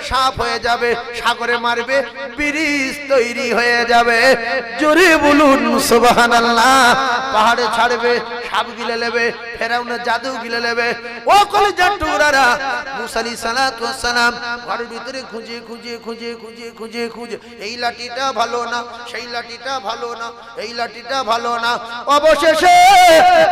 সাপ হয়ে যাবে, সাগরে মারবে ব্রিজ তৈরি হয়ে যাবে। জোরে বলুন সুবহানাল্লাহ। পাহাড়ে ছাড়বে, সাপ গিলে নেবে, ফেরাউনের জাদু গিলে নেবে। ও কলিজার টুকরারা, মুসা আলাইহিস সালাতু ওয়াস সালাম ঘরের ভিতরে খুঁজে খুঁজে খুঁজে খুঁজে খুঁজে খুঁজে এই লাঠিটা ভালো না, সেই লাঠিটা ভালো না, এই লাঠিটা ভালো না, অবশেষে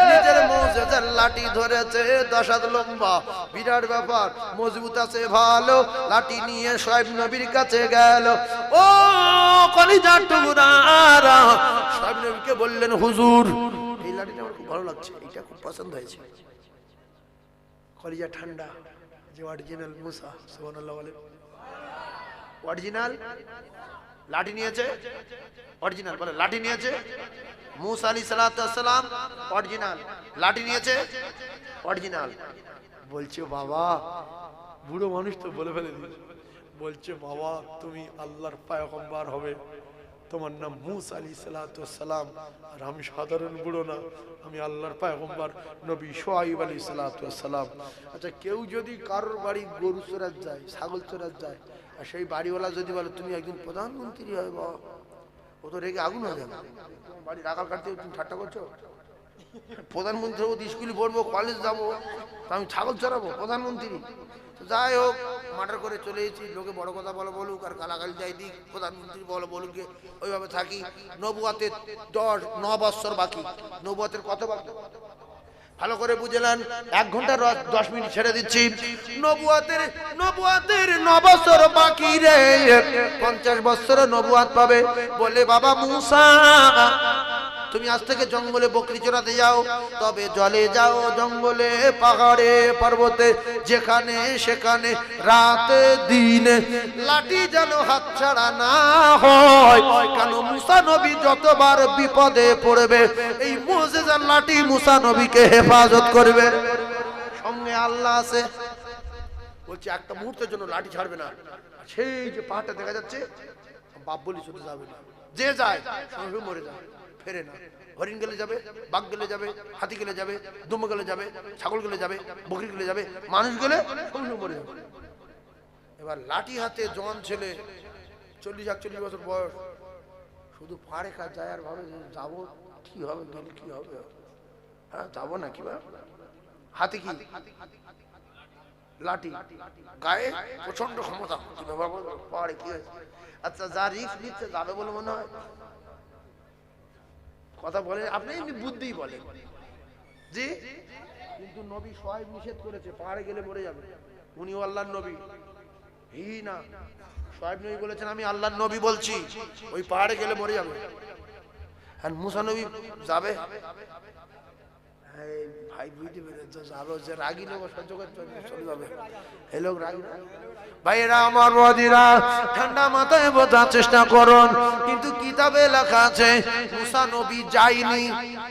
নিজের মুজিজার লাঠি ধরেছে। 10 হাত লম্বা, বিরাট ব্যাপার, মজবুত আছে ভালো। লাঠি নিয়ে শুআয়ব নবীর কাছে গেল। ও কলিজার টুকরারা, শুআয়ব নবীকে বললেন, হুজুর এই লাঠিটা আমার খুব ভালো লাগছে, এটা খুব পছন্দ হয়েছে। কলিজা ঠান্ডা, যে অরিজিনাল মুসা, সুবহানাল্লাহ বলে। অরিজিনাল লাঠি নিয়েছে, অরিজিনাল বলে, লাঠি নিয়েছে মুসা আলাইহিস সালাতু ওয়াস সালাম, অরিজিনাল লাঠি নিয়েছে, অরিজিনাল। বলছে বাবা, বুড়ো মানুষ তো বলে ফেলে দিয়েছে, বলছে বাবা তুমি আল্লাহর পয়গম্বর হবে, তোমার নাম মুসা আলাইহিস সালাতু ওয়াস সালাম, আর আমি সাধারণ বুড়ো না, আমি আল্লাহর পয়গম্বর নবী শুআয়ব আলাইহিস সালাতু ওয়াস সালাম। আচ্ছা, কেউ যদি কারোর বাড়ি গরু চোরাত যায়, ছাগল চোরাত যায়, আর সেই বাড়িওয়ালা যদি বলে তুমি একজন প্রধানমন্ত্রী হবে, বাবা ও তো রেগে আগুন হয়ে যাবে। তোমার বাড়ি রাখাল কাটতে তুমি ঠাট্টা করছো? প্রধানমন্ত্রী হবো, স্কুলে পড়বো, কলেজ যাবো, তো আমি ছাগল চড়াবো প্রধানমন্ত্রী? যাই হোক, মার্ডার করে চলে এসেছি, লোকে বড় কথা বলে বলুক আর গালাগালি যাই দিক, প্রধানমন্ত্রী বলো বলুক, ওইভাবে থাকি। নবুয়াতের 9 বছর বাকি। নবুয়াতের কত বাকি ভালো করে বুঝলেন? 1 ঘন্টা 10 মিনিট ছেড়ে দিচ্ছি। নবুয়াতের 9 বছর বাকি রে, 50 বছর নবুয়াত পাবে। বলে বাবা মুসা, তুমি আজ থেকে জঙ্গলে বকরি চড়াতে যাও, তবে জলে যাও, জঙ্গলে, পাহাড়ে, পর্বতে, যেখানে সেখানে, রাতে দিনে, লাঠি যেন হাতছাড়া না হয়। কেন মুসা নবী যতবার বিপদে পড়বে, এই মুজিজার লাঠি মুসা নবীকে হেফাজত করবে। সঙ্গে আল্লাহ আছে। বলছে একটা মুহূর্তের জন্য লাঠি ছাড়বে না। সেই যে পাহাড়টা দেখা যাচ্ছে, বাপ বলি শুধু যাবে না, যে যায় সঙ্গে মরে যায়, ফেরে না। হরিণ গেলে যাবে, বাঘ গেলে যাবে, হাতি গেলে যাবে, দুম্বা গেলে যাবে, ছাগল গেলে যাবে, বকরি গেলে যাবে, মানুষ গেলে সঙ্গে মরে যাবে। এবার লাঠি হাতে জওয়ান ছেলে, 40-41 বছর বয়স, শুধু পাহাড়ে কাজ যায় আর ভাবে যাবো, কি হবে, গেলে কি হবে, হ্যাঁ যাবো না কি, হাতে কি লাঠি, গায়ে প্রচন্ড ক্ষমতা, পাহাড়ে কি হয়েছে? আচ্ছা, যা রিস্ক নিচ্ছে যাবে বলে মনে হয়? কথা বলে আপনি, এমনি বুদ্ধি বলে জি, কিন্তু নবী শুআয়ব নিষেধ করেছে, পাহাড়ে গেলে মরে যাবে। উনিও আল্লাহর নবী, হি না, শুআয়ব নবী বলেছেন আমি আল্লাহর নবী বলছি, ওই পাহাড়ে গেলে মরে যাবে। আর মুসা নবী যাবে, ভাই বুঝতে পেরেছ, যাবে, যে রাগী লোক সহ্য করতে চলে যাবে, এই লোক রাগী না। ভাইরা আমার বাজিরা, ঠান্ডা মাথায় বোঝার চেষ্টা করুন। কিন্তু কিতাবে লেখা আছে মুসা নবী যায়নি,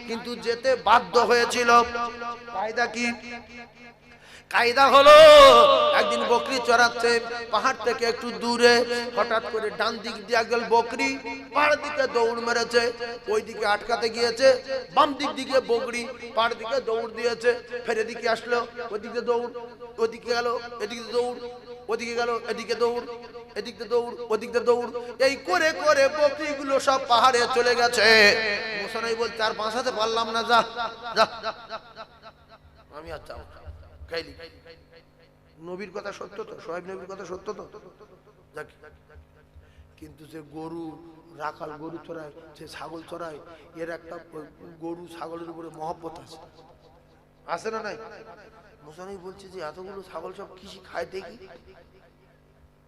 কিন্তু যেতে বাধ্য হয়েছিল। কায়দা কি? কায়দা হলো, একদিন বকরি চড়াচ্ছে, পাহাড় থেকে একটু দূরে, হঠাৎ করে ডান দিক দিয়ে গেল বকরি, পাহাড় দিকে দৌড় মেরেছে, ওই দিকে আটকাতে গিয়েছে, বাম দিক দিকে বকরি পাহাড় দিকে দৌড় দিয়েছে, ফের এদিকে আসলো, ওদিকে দৌড়, ওদিকে গেল, এদিকে দৌড়, ওদিকে গেল, এদিকে দৌড়, এদিকে দৌড়, ওদিকে দৌড়, এই করে করে বকরিগুলো সব পাহাড়ে চলে গেছে। মুসা নবী বলতে আর বাঁচাতে পারলাম না, যা যা, আমি আর যাবো। নবীর কথা সত্য তো, শুআয়ব নবীর কথা সত্য তো। কিন্তু যে গরু রাখাল, গরু চড়ায়, যে ছাগল চড়ায়, এর একটা গরু ছাগলের উপরে মহব্বত আছে, আছে না নাই? মুসা নবী বলছে যে এতগুলো ছাগল সব কিসে খায় দেখি,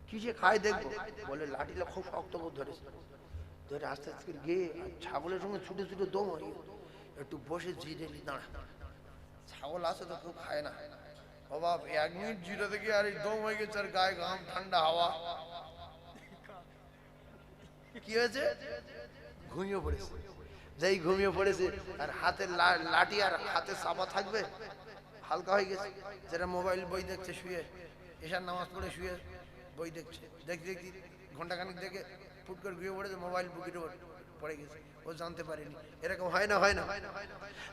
কিসে খায় দেখবো। বলে লাঠিটা খুব শক্ত করে ধরেছে, ধরে আস্তে আস্তে গিয়ে ছাগলের সঙ্গে ছুটে ছুটে দম হয়, একটু বসে জিরে দাঁড়া, ছাগল আছে তো কেউ খায় না, বাবা 1 মিনিট জিরে থেকে আর দম হয়ে গেছে, আর গায়ে ঘাম, ঠান্ডা হাওয়া, কি হয়েছে? ঘুমিয়ে পড়েছে। যেই ঘুমিয়ে পড়েছে, আর হাতে লাঠি আর হাতে চাপা থাকবে, হালকা হয়ে গেছে। যেটা মোবাইল বই দেখছে শুয়ে, এশার নামাজ পড়ে শুয়ে বই দেখছে, দেখতে দেখতে ঘন্টাখানিক দেখে ফুট করে ঘুমিয়ে পড়েছে, মোবাইল বুকের উপর পড়ে গেছে, ও জানতে পারেনি। এরকম হয় না, হয় না?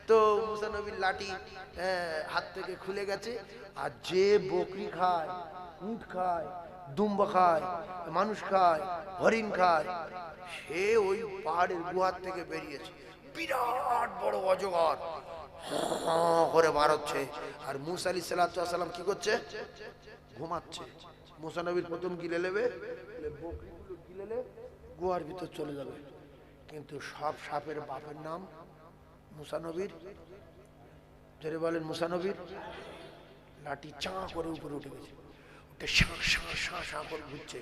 তো মুসা নবীর লাঠি হাত থেকে খুলে গেছে। আর যে বকরি খায়, উট খায়, দুম্বা খায়, মানুষ খায়, হরিণ খায়। সে ওই পাহাড়ের গুহার থেকে বেরিয়েছে, বিরাট বড় অজগর করে মারছে। আর মুসা আলাইহিস সালাম কি করছে? ঘুমাচ্ছে। মুসা নবীর প্রথম গিলে নেবে, বকরিগুলো গিলে গুহার ভিতর চলে যাবে। কিন্তু সব সাপের বাপের নাম মুসা নবীর। যারা বলেন মুসা নবীর লাঠি চাঁ করে উপরে উঠে গেছে, উঠে শাঁ শাঁ শাঁ শাঁ করে ঘুরছে।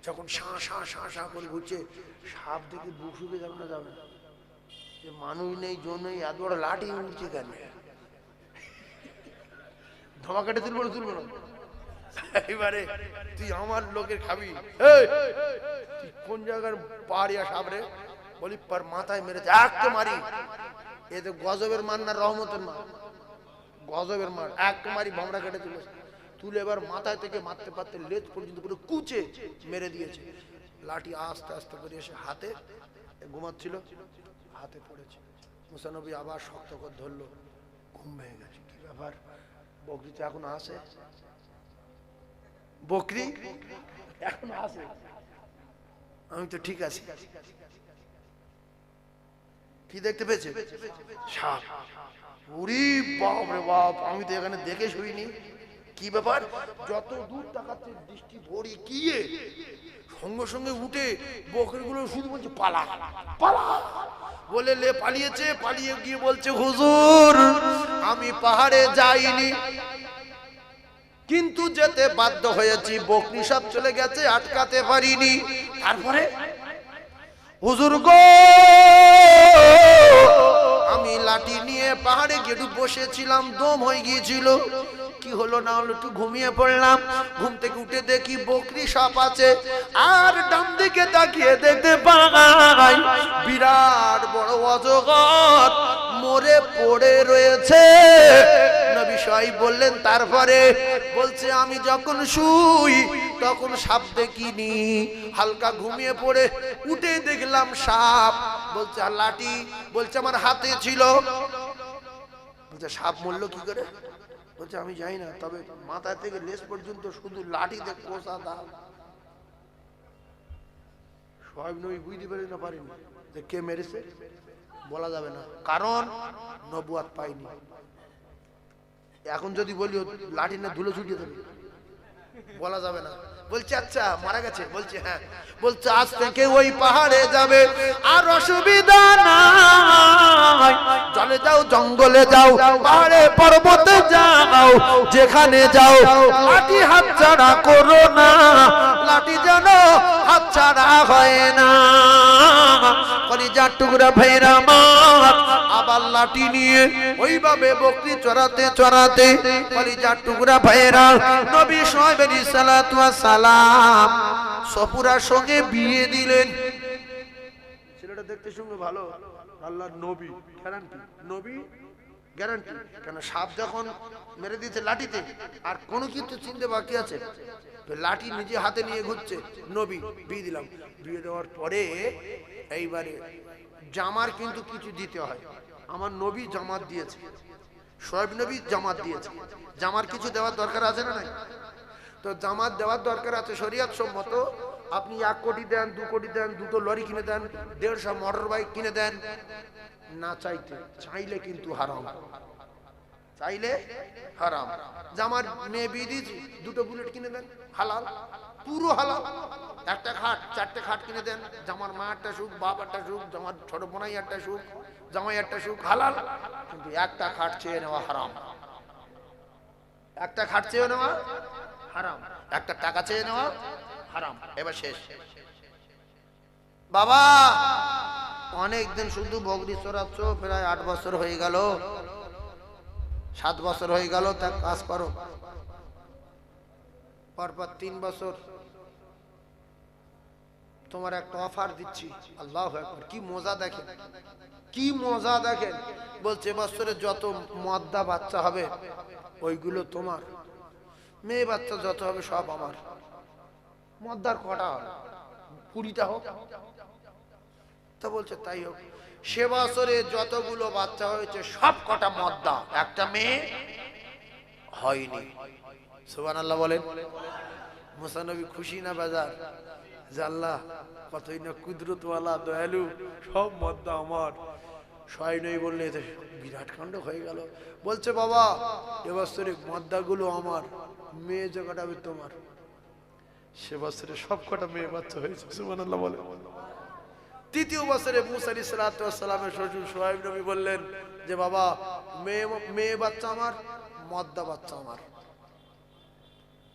যখন শাঁ শাঁ শাঁ শাঁ করে ঘুরছে, সাপ দেখে বুক শুকে যাবে না, যাবে না, যে মানুষ নেই জন্যই এত বড় লাঠি উঠছে কেন? ধমাকাটে তুলবো না, তুলবো না। এবারে তুই আমার লোকের খাবি, তুই কোন জায়গার পাহাড়িয়া সাপ রে? বলি পার মাথায় মেরেছে, একটা মারি। এ তো গজবের মার না রহমতের মার? গজবের মার। একটা মারি, ভামড়া কেটে তুলেছে। তুলে এবার মাথায় থেকে মারতে পারতে লেজ পর্যন্ত পুরো কুচে মেরে দিয়েছে। লাঠি আস্তে আস্তে করে এসে হাতে, ঘুমাচ্ছিল, হাতে পড়েছে। মুসা নবী আবার শক্ত করে ধরলো, ঘুম ভেঙে গেছে। কি ব্যাপার? বকরি তো এখন আসে, বকরি এখন আসে, আমি তো ঠিক আছি। কি দেখতে পেয়েছে? সাপ। ওরে বাপ রে বাপ, আমি তো এখানে দেখে শুইনি। কি ব্যাপার? যত দূর তাকাচ্ছে দৃষ্টি ভরি গিয়ে সঙ্গে সঙ্গে উঠে বকরিগুলো শুধু বলছে পালা পালা বলে লে পালিয়েছে। পালিয়ে গিয়ে বলছে, হুজুর আমি পাহাড়ে যাইনি, কিন্তু যেতে বাধ্য হয়েছি, বকরি সব চলে গেছে, আটকাতে পারিনি। তারপরে হুজুর গো আমি লাঠি নিয়ে পাহাড়ে গিয়ে বসেছিলাম, দম হয়ে গিয়েছিল, কি হলো না হলো একটু ঘুমিয়ে পড়লাম। ঘুম থেকে উঠে দেখি বকরি সাপ আছে, আর ডান দিকে তাকিয়ে দেখতে পাই বিরাট বড় অজগর মরে পড়ে রয়েছে। নবী সাহেব বললেন তারপরে? বলছে আমি যখন শুই তখন সাপ দেখিনি, হালকা ঘুমিয়ে পড়ে উঠে দেখলাম সাপ। বলছে আর লাঠি? বলছে আমার হাতে ছিল। বলছে সাপ মরল কি করে? বলছে আমি জানি না, তবে মাথা থেকে লেজ পর্যন্ত শুধু লাঠিতে কোষা দাগ। সব নবী বুঝতে পারি না, পারিনি যে কে মেরেছে, বলা যাবে না, কারণ নবুয়াত পাইনি। এখন যদি বলি লাঠি না ধুলো ছুটিয়ে দেবে, বলা যাবে না। বলছে আচ্ছা মারা গেছে? বলছে হ্যাঁ। বলছে আজ থেকে ওই পাহাড়ে যাবে, আর অসুবিধা নাই, চলে যাও, জঙ্গলে যাও, পাহাড়ে পর্বতে যাও, যেখানে যাও লাঠি হাতছাড়া করো না, লাঠি যেন হাতছাড়া হয় না। কলিজার টুকরা ভাইরা আমার, আবার লাঠি নিয়ে ওইভাবে বকরি চড়াতে চড়াতে কলিজার টুকরা ভাইরা নবী সাহেব আলাইহিস সালাতু ওয়াস সালাম সফুরার সঙ্গে বিয়ে দিলেন। ছেলেটা দেখতে শুনবে ভালো, আল্লাহর নবী গ্যারান্টি, নবী গ্যারান্টি। কেন সাপ যখন মেরে দিতে লাঠিতে, আর কোনো কিছু চিনতে বাকি আছে? লাঠি নিজে হাতে নিয়ে ঘুরছে, নবী বিয়ে দিলাম। বিয়ে দেওয়ার পরে এইবারে জামার কিন্তু কিছু দিতে হয়। আমার নবী জামাত দিয়েছে, শোয়েব নবী জামাত দিয়েছে, জামার কিছু দেওয়ার দরকার আছে না নাই? তো জামাত দেওয়ার দরকার আছে শরীয়ত সম্মত। আপনি 1 কোটি দেন, 2 কোটি দেন, 2টো লরি কিনে দেন, 150 মোটর বাইক কিনে দেন, না চাইতে, চাইলে কিন্তু হারাম, চাইলে হারাম। জামার মেয়ে বিয়ে দিয়েছি, 2টো বুলেট কিনে দেন, হালাল, পুরো হালাল। একটা খাট, 4টে খাট কিনে দেন, জামার মা একটা সুখ, বাপ একটা সুখ, জামার ছোট বোনাই একটা সুখ, জামাই একটা সুখ, হালাল। কিন্তু একটা খাট চেয়ে নেওয়া হারাম, একটা খাট চেয়ে নেওয়া হারাম, একটা টাকা চেয়ে নেওয়া হারাম। এবার শেষ। বাবা অনেকদিন শুধু বকরি চড়াচ্ছ, প্রায় 8 বছর হয়ে গেল, 7 বছর হয়ে গেল, তা কাজ করো। পরপর 3 বছর তোমার একটা অফার দিচ্ছি। আল্লাহু আকবার, কি মজা দেখেন, কি মজা দেখেন। বলছে বছরে যত মদ্দা বাচ্চা হবে ওইগুলো তোমার, মেয়ে বাচ্চা যত হবে সব আমার। মদ্দার কটা হবে? 20টা হোক। তা বলছে তাই হোক। সে বছরে যতগুলো বাচ্চা হয়েছে সব কটা মদ্দা, একটা মেয়ে হয়নি। সুবহানাল্লাহ বলেন। মুসা নবী খুশি না বাজার যে আল্লাহ কতই না কুদরতওয়ালা দয়ালু, সব মদ্দা আমার। সোহাইব নবী বললে বিরাট কাণ্ড হয়ে গেল। বলছে বাবা এবছরে মদ্দাগুলো আমার, মেয়ে যে কটা তোমার। সে বছরে সব কটা মেয়ে বাচ্চা হয়েছে, সুবহানাল্লাহ বলে। তৃতীয় বছরে মুসা আলাইহিস সালাতু ওয়াস সালামের শ্বশুর সোহাইব নবী বললেন যে বাবা মেয়ে বাচ্চা আমার, মদ্দা বাচ্চা আমার,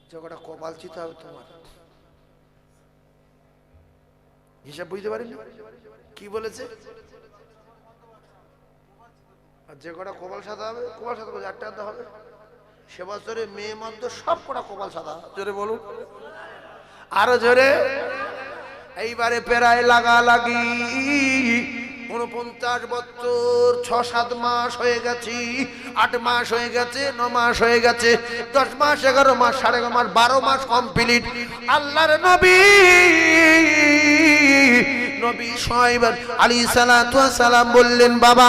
যে কটা কপাল চিতা হবে তোমার। হিসাব বুঝতে পারিনি কি বলেছে? যে কটা কপাল সাদা হবে, কপাল সাদা করে 8 টাকা হবে। সে বছরে মেয়ে মদ্দ সব কটা কপাল সাদা। জোরে বলুন, আরো জোরে। এইবারে প্রায় লাগালাগি 49 বছর 6-7 মাস হয়ে গেছে, 8 মাস হয়ে গেছে, 9 মাস হয়ে গেছে, 10 মাস, 11 মাস, 11.5 মাস, 12 মাস কমপ্লিট। আল্লাহর নবী সোহাইব আলাইহিস সালাতু ওয়াস সালাম বললেন বাবা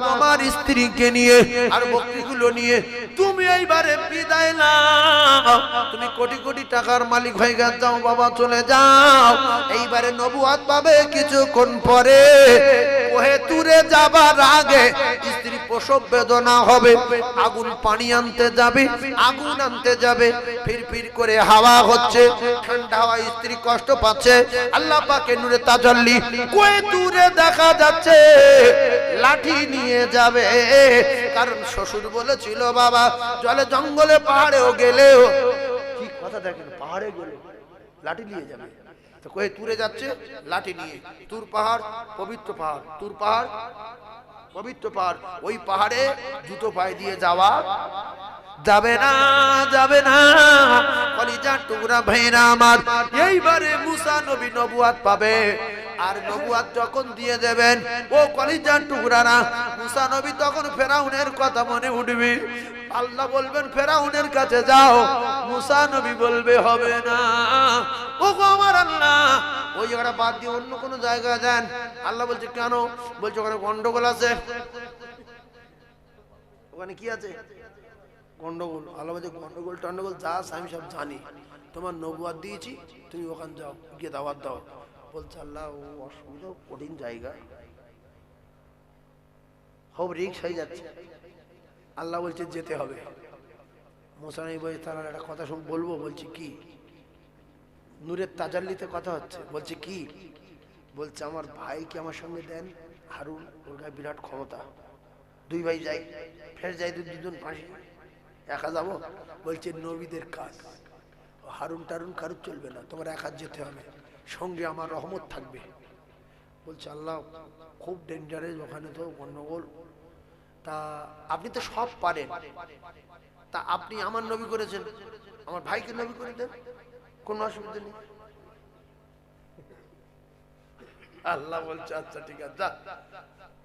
তোমার স্ত্রীকে নিয়ে আর বকরিগুলো নিয়ে তুমি এইবারে বিদায় নাও, তুমি কোটি কোটি টাকার মালিক হয়ে যাও বাবা, চলে যাও। এইবারে নবুয়ত পাবে কিছুক্ষণ পরে। ওহে তুরে যাবার আগে স্ত্রী প্রসব বেদনা হবে, আগুন পানি আনতে যাবে, আগুন আনতে যাবে, ফির করে হাওয়া হচ্ছে, ঠান্ডা হাওয়া, স্ত্রী কষ্ট পাচ্ছে। আল্লাহ পাকের নূরে তাজাল্লি, কই দূরে দেখা যাচ্ছে লাঠি নিয়ে যাবে। কারণ শ্বশুর বলেছিল বাবা জলে জঙ্গলে পাহাড়েও গেলেও, কি কথা দেখেন, পাহাড়ে গেলে লাঠি নিয়ে যাবে। তো কই তুরে যাচ্ছে লাঠি নিয়ে। তুর পাহাড় পবিত্র পাহাড়, তুর পাহাড় পবিত্র পাহাড়, ওই পাহাড়ে জুতো পায়ে দিয়ে যাওয়া যাবে না, যাবে না। কলিজার টুকরা ভাইরা আমার, এইবারে মুসা নবী নবুয়ত পাবে। আর নবুয়ত যখন দিয়ে দেবেন ও কলিজার টুকরারা, মুসা নবী তখন ফেরাউনের কথা মনে উঠবে। আল্লাহ বলবেন ফেরাউনের কাছে যাও, মুসা নবী বলবে হবে না। ও গো আমার আল্লাহ, ওই জায়গাটা বাদ দিয়ে অন্য কোনো জায়গায় যান। আল্লাহ বলছে কেন? বলছে ওখানে গন্ডগোল আছে। ওখানে কি আছে? গন্ডগোল। আল্লাহ বলছে গন্ডগোল টন্ডগোল যা আছে আমি সব জানি, তোমার নবুয়ত দিয়েছি, তুমি ওখানে যাও, গিয়ে দাওয়াত দাও। বলছে আল্লাহ ও অসুবিধা, কঠিন জায়গা, সব রিস্ক হয়ে যাচ্ছে। আল্লাহ বলছে যেতে হবে। মুসা নবী বলছে তাহলে একটা কথা শুন বলবো। বলছি কি? নূরের তাজাল্লিতে কথা হচ্ছে। বলছে কি? বলছে আমার ভাইকে আমার সঙ্গে দেন, হারুন, ওর গায়ে বিরাট ক্ষমতা, 2 ভাই যাই, ফের যাই 2জন ফাঁসি, একা যাবো? বলছে নবীদের কাজ, হারুন টারুন কারুর চলবে না, তোমার একা যেতে হবে, সঙ্গে আমার রহমত থাকবে। বলছে আল্লাহ খুব ডেঞ্জারাস, ওখানে তো গন্ডগোল। তা আপনি তো সব পারেন, তা আপনি আমার নবী করেছেন, আমার ভাইকে নবী করে দেন, কোনো অসুবিধা নেই। আল্লাহ বলছে আচ্ছা ঠিক আছে, যা,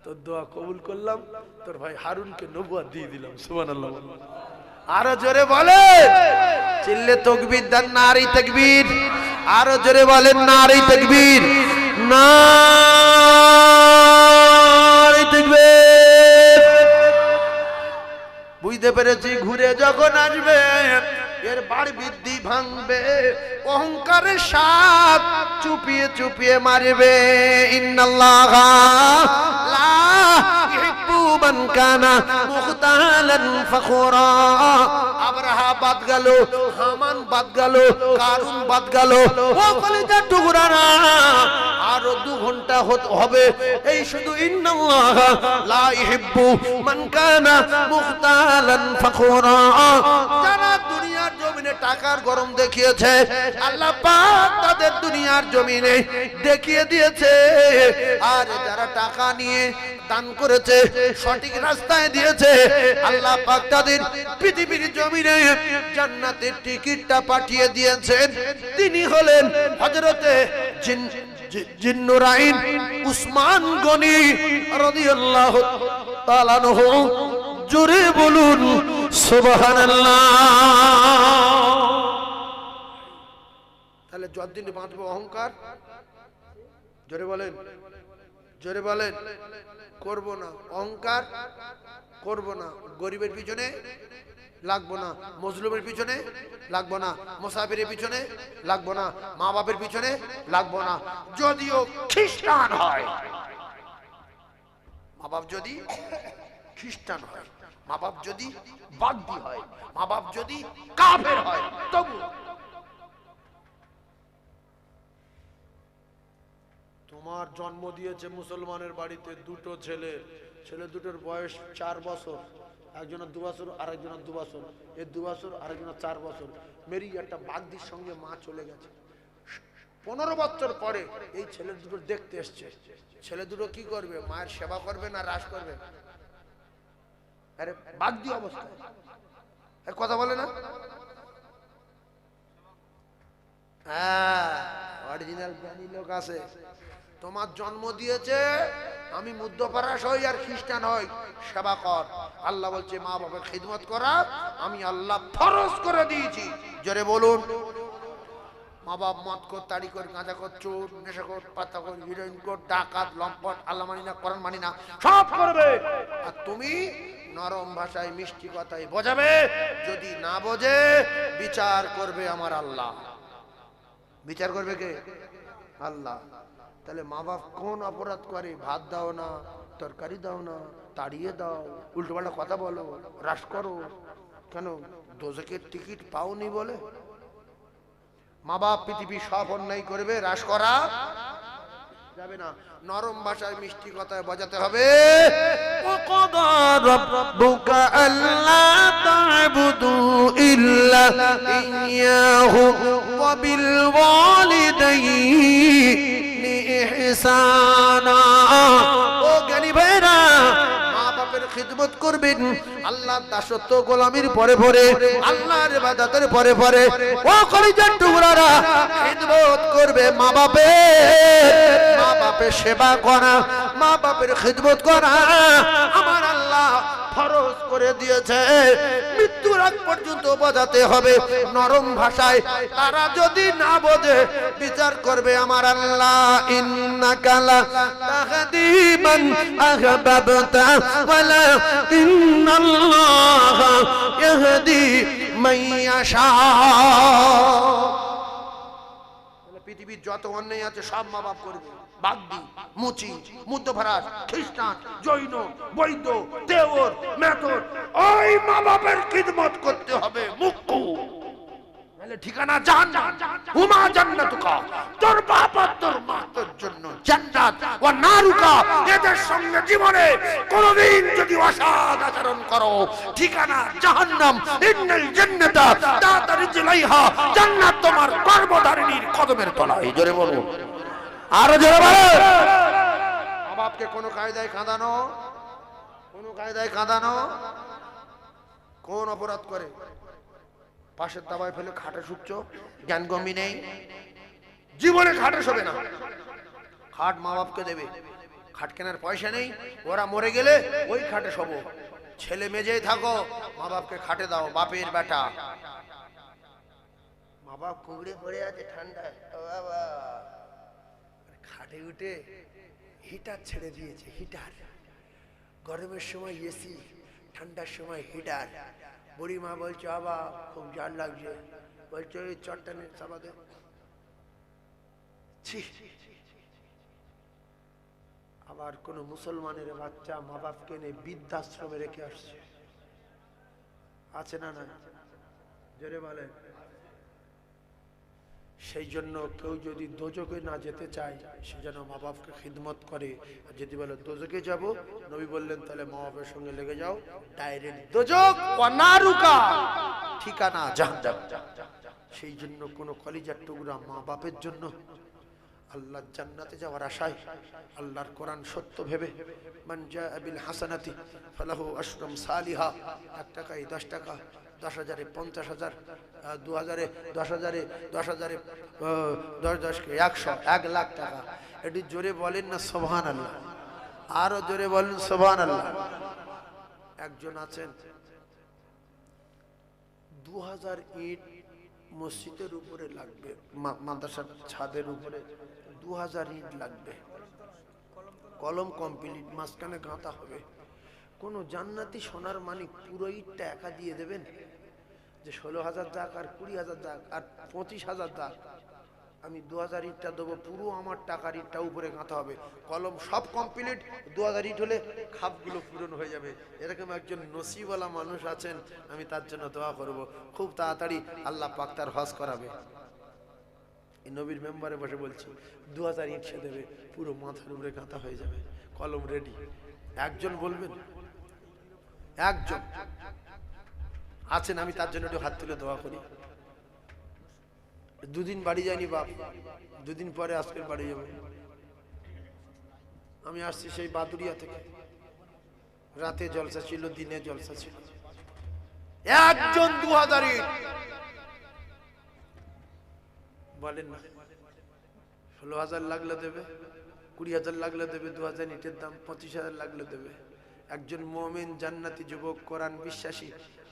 তোর দোয়া কবুল করলাম, তোর ভাই হারুনকে নবুয়ত দিয়ে দিলাম। সুবহানাল্লাহ। আরো জোরে বলে, চিল্লে তাকবীর দেন, নারী তাকবীর। আরো জোরে বলেন নারী তাকবীর, নারী তাকবীর। বুঝতে পেরেছি, ঘুরে যখন আসবে এর বাড় বৃদ্ধি ভাঙবে, অহংকারের সাপ চুপিয়ে চুপিয়ে মারবে। ইন্নাল্লাহা লা ইহিব্বু মান কানা মুখতালান ফখুরা। আবরাহা বাদ গেল, হামান বাদ গেল, কারুন বাদ গেল। ও কলিজার টুকরারা, আরো 2 ঘন্টা হবে এই শুধু ইন্নাল্লাহা লা ইহিব্বু মান কানা মুখতালান ফখুরা। যারা দুনিয়ার জমিনে টাকার গরম দেখিয়েছে, আল্লাহ পাক তাদের দুনিয়ার জমিনে দেখিয়ে দিয়েছে। আর যারা টাকা নিয়ে দান করেছে, সঠিক রাস্তায় দিয়েছে, আল্লাহ পাক তাদের পৃথিবীর জমিনে জান্নাতের টিকিটটা পাঠিয়ে দিয়েছেন। তিনি হলেন হযরতে জিন্নুরাইন উসমান গনি রাদিয়াল্লাহু তাআলা আনহু। জোরে বলুন সুবহানাল্লাহ। তাহলে যতদিন বাঁচবো অহংকার, জোরে বলেন, জোরে বলেন, করব না, অহংকার করব না, গরিবের পিছনে লাগবো না, মজলুমের পিছনে লাগবো না, মুসাফিরের পিছনে লাগবো না, মা বাপের পিছনে লাগবো না। যদিও খ্রিস্টান হয়, মা বাপ যদি খ্রিস্টান হয়, মা বাপ যদি বাগদি হয়, মা বাপ যদি কাফের হয়, তবু তোমার জন্ম দিয়েছে মুসলমানের বাড়িতে দুটো ছেলে, ছেলে দুটোর বয়স 4 বছর, একজনের 2 বছর আর একজনের 2 বছর, এর 2 বছর আর একজনের 4 বছর। মেরি একটা বাগদির সঙ্গে মা চলে গেছে। 15 বছর পরে এই ছেলে দুটো দেখতে এসছে। ছেলে দুটো কি করবে? মায়ের সেবা করবে না রাস করবে? আরে বাগদি অবস্থা, কথা বলে না? হ্যাঁ, অরিজিনাল জ্ঞানী লোক আছে। তোমার জন্ম দিয়েছে, আমি মধ্যপ্রাস হই আর খ্রিস্টান হই, সেবা কর। আল্লাহ বলছে মা বাবার খিদমত করা আমি আল্লাহ ফরজ করে দিয়েছি। জোরে বলুন। মা বাপ মদ কর, তাড়ি কর, গাঁজা কর, চোর, নেশা কর, পাতা কর, হিরোইন কর, ডাকাত, লম্পট, আল্লাহ মানি না, কোরআন মানি না, সব করবে। আর তুমি নরম ভাষায় মিষ্টি কথায় বোঝাবে। যদি না বোঝে বিচার করবে আমার আল্লাহ। বিচার করবে কে? আল্লাহ। তাহলে মা বাপ কোন অপরাধ করে? ভাত দাও না, তরকারি দাও না, তাড়িয়ে দাও, উল্টোপাল্টা কথা বলো, রাস করো, কেন? দোজখের টিকিট পাওনি বলে? মা বাপ পৃথিবী সব অন্যায় করবে, রাস করা যাবে না। নরম ভাষায় মিষ্টি কথায় বোঝাতে হবে। ওয়াকাদা রাব্বুকা আল্লা তা'বুদু ইল্লা ইয়্যাহু ওয়া বিল ওয়ালিদাইনি ইহসানা। ও জ্ঞানী ভাইরা, মা বাপের খিদমত করবেন, আল্লাহর দাসত্ব গোলামির পরে পরে, আল্লাহর ইবাদতের পরে পরে। ও কলিজার টুকরারা, খিদমত করবে মা বাপের। মা বাপের সেবা করা, মা বাপের খিদমত করা আমার আল্লাহ ফরজ করে দিয়েছে। মৃত্যুর আগ পর্যন্ত বোঝাতে হবে নরম ভাষায়। তারা যদি না বোঝে বিচার করবে আমার আল্লাহ। ইন্নাকা লা তাহদি মান আহবাবতা ওয়ালা ইন্নাল্লাহা ইয়াহদি মান ইয়াশা। পৃথিবীর যত অন্যায় আছে সব মা বাপ করবে। বাগদি, মুচি, মধ্যপ্রাস, খ্রিস্টান, জৈন, বৈদ্য, দেওর, মেথর, ওই মা বাপের খিদমত করতে হবে। মুক্কু নালে ঠিকানা জান্নাত। হুমা জান্নাতুকা, তোর বাপ আর তোর মা তোর জন্য জান্নাত। ওয়া নারুকা, এদের সঙ্গে জীবনে কোনদিন যদি অসৎ আচরণ করো ঠিকানা জাহান্নাম। ইন্নাল জান্নাতা তাতা রিজলাইহা, জান্নাত তোমার গর্ভধারিণীর কদমের তলায়। জোরে বলুন, আরো জোরে বলুন। মা বাপকে কোনো কায়দায় কাঁদানো, কোনো কায়দায় কাঁদানো কোন অপরাধ করে? পাশের দাবায় ফেলে খাটে শুচ্ছ, জ্ঞান গম্ভীর নেই, জীবনে খাটে শোবে না। খাট মা বাপকে দেবে, খাট কেনার পয়সা নেই, ওরা মরে গেলে ওই খাটে শোবো। ছেলে মেজেই থাকো, মা বাপকে খাটে দাও। বাপের বেটা, মা বাপ কুঁকড়ে পড়ে আছে ঠান্ডায়, বাবা খাটে উঠে হিটার ছেড়ে দিয়েছে। হিটার, গরমের সময় এসি, ঠান্ডার সময় হিটার। বুড়ি মা বলছে বাবা খুব জাল লাগছে, বলছে ওই চট্টানে চাপাতে। আবার কোন মুসলমানের বাচ্চা মা বাপকে নিয়ে বৃদ্ধাশ্রমে রেখে আসছে, আছে না? না, জোরে বলেন। সেই জন্য কেউ যদি দোজখে না যেতে চায়, সে যেন মা বাপকে খিদমত করে। যদি বলে দোজখে যাব, নবী বললেন তাহলে মা বাপের সঙ্গে লেগে যাও, ডাইরেক্ট দোজখ ওয়া নারুকা, ঠিকানা জাহান্নাম। সেই জন্য কোন কলিজার টুকরা মা বাপের জন্য আল্লাহর জান্নাতে যাওয়ার আশায় আল্লাহর কোরআন সত্য ভেবে মান জাআ বিল হাসানাতি ফালাহু আশরু সালিহা, 1 টাকায় 10 টাকা, 10,000-এ 50,000, 2,000-এ 10,000-এ 10,000-এ 10-10-কে 100, 1 লাখ টাকা। এটি জোরে বলেন না সুবহানাল্লাহ? আরো জোরে বলেন সুবহানাল্লাহ। একজন আছেন 2000 ইট মসজিদের উপরে লাগবে, মাদ্রাসার ছাদের উপরে 2000 ইট লাগবে। কলম কমপ্লিট, মাঝখানে গাঁথা হবে। কোন জান্নাতি সোনার মানিক পুরো ইটটা একা দিয়ে দেবেন? যে 16,000 দাগ আর 20,000 দাগ আর 25,000 দাগ, আমি 2000 ইটটা দেবো, পুরো আমার টাকার ইটটা উপরে গাঁথা হবে, কলম সব কমপ্লিট, 2000 ইট হলে খাপগুলো পূরণ হয়ে যাবে। এরকম একজন নসিবওয়ালা মানুষ আছেন, আমি তার জন্য দোয়া করব, খুব তাড়াতাড়ি আল্লাহ পাক তার হজ করাবে। এই নবীর মেম্বারে বসে বলছি, 2000 ইট সে দেবে, পুরো মাথার উপরে গাঁথা হয়ে যাবে, কলম রেডি। একজন বলবেন? একজন আছেন? আমি তার জন্য একটু হাত তুলে দোয়া করি। দুদিন বাড়ি যায়নি বাপ, দুদিন পরে আজকের বাড়ি যাবো। আমি আসছি সেই বাদুরিয়া থেকে, রাতে জলসা ছিল, দিনে জলসা ছিল। একজন 2000 ইট বলেন না, 16,000 লাগলে দেবে, 20,000 লাগলে দেবে, 2000 ইটের দাম 25,000 লাগলে দেবে। একজন মুমিন জান্নাতি যুবক, কোরআন বিশ্বাসী,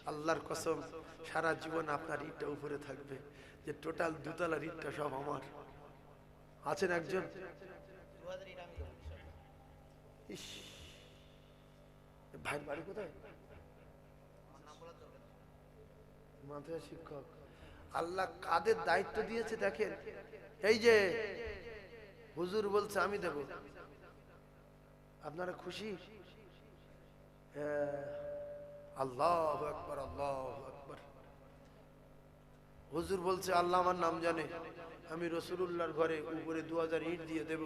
আল্লাহর কসম সারা জীবন আপনার ইটটা উপরে থাকবে, যে টোটাল 2 তলার ইটটা সব আমার। আছেন একজন? ভাইয়ের বাড়ি কোথায়? মাদ্রাসা শিক্ষক। আল্লাহ কাদের দায়িত্ব দিয়েছে দেখেন। এই যে হুজুর বলছে আমি দেব, আপনারা খুশি? আল্লাহু আকবার, আল্লাহু আকবার। হুজুর বলছে আল্লাহ আমার নাম জানে, আমি রাসূলুল্লাহর ঘরে উপরে 2000 ইট দিয়ে দেব।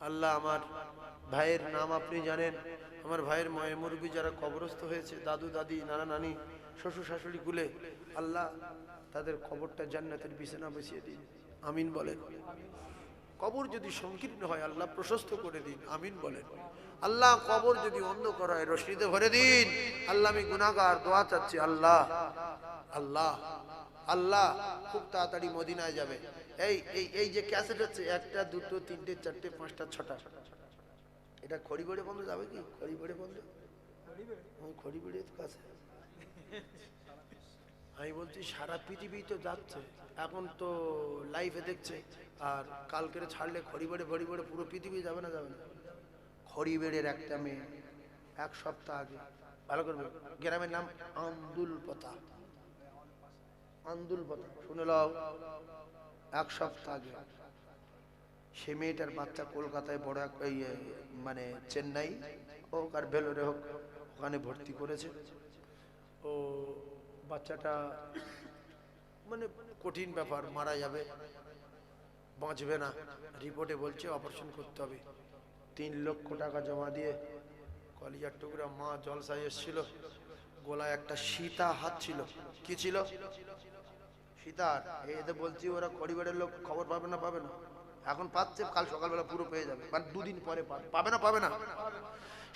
আল্লাহ আমার ভাইয়ের নাম আপনি জানেন, আমার ভাইয়ের মায়ের মুরব্বী যারা কবরস্থ হয়েছে, দাদু দাদি নানা নানি শ্বশুর শাশুড়ি কুলে, আল্লাহ তাদের কবরটা জান্নাতের বিছানা বসিয়ে দিন, আমিন বলেন। কবর যদি সংকীর্ণ হয় আল্লাহ প্রশস্ত করে দিন, আমিন বলেন। আল্লাহ কবর যদি অন্ধকার হয় রশিদে ভরে দিন। আল্লাহ আমি গুনাহগার, দোয়া চাচ্ছি আল্লাহ, আল্লাহ, আল্লাহ। খুব তাড়াতাড়ি মদিনায় যাবে। এই এই এই যে ক্যাসেট হচ্ছে, 1টা 2টো 3টে 4টে 5টা 6টা, এটা খড়িবাড়ি বন্ধ যাবে কি? খড়িবাড়ি বন্ধ, খড়িবাড়ি কাছে। আমি বলছি সারা পৃথিবী তো যাচ্ছে, এখন তো লাইভে দেখছে, আর কালকের ছাড়লে খড়িবাড়ি খড়িবাড়ি পুরো পৃথিবী যাবে না? যাবে না। খড়িবাড়ির একটা মেয়ে 1 সপ্তাহ আগে, ভালো করবে, গ্রামের নাম আন্দুল পতা, আন্দুল পতা শুনে নাও। 1 সপ্তাহ আগে সে মেয়েটার বাচ্চা কলকাতায় বড় এক মানে চেন্নাই হোক আর ভেলোরে হোক, ওখানে ভর্তি করেছে। ও বাচ্চাটা মানে কঠিন ব্যাপার, মারা যাবে, বাঁচবে না। রিপোর্টে বলছে অপারেশন করতে হবে। 3 লক্ষ টাকা জমা দিয়ে কলিজার টুকরা মা জলসায় এসেছিল, গলায় একটা সীতা হাত ছিল। কি ছিল? সীতার। এতে বলছি ওরা পরিবারের লোক খবর পাবে না? পাবে না। এখন পাচ্ছে, কাল সকালবেলা পুরো পেয়ে যাবে, মানে 2 দিন পরে পাবে না? পাবে না।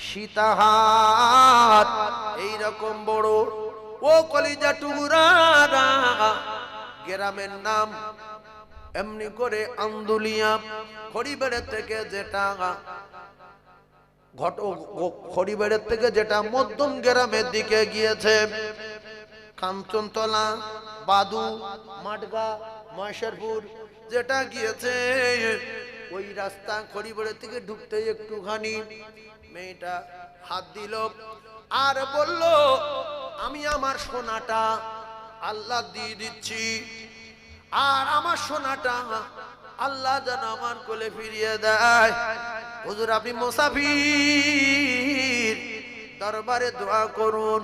সীতা হাত এইরকম বড়, ও কলিজা টুকরা, গ্রামের নাম এমনি করে আন্দুলিয়া। খড়িবাড়ির থেকে যেটা খড়িবাড়ির থেকে যেটা মধ্যম গ্রামের দিকে গিয়েছে, কাঞ্চনতলা, বাদু, মাটগা, মহেশ্বরপুর যেটা গিয়েছে, ওই রাস্তা খড়িবাড়ির থেকে ঢুকতে একটুখানি মেয়েটা হাত দিল আর বলল, আমি আমার সোনাটা আল্লাহ দিয়ে দিচ্ছি, আর আমার সোনাটা আল্লাহ যেন আমার কোলে ফিরিয়ে দেয়। হুজুর আপনি মুসাফির, দরবারে দোয়া করুন,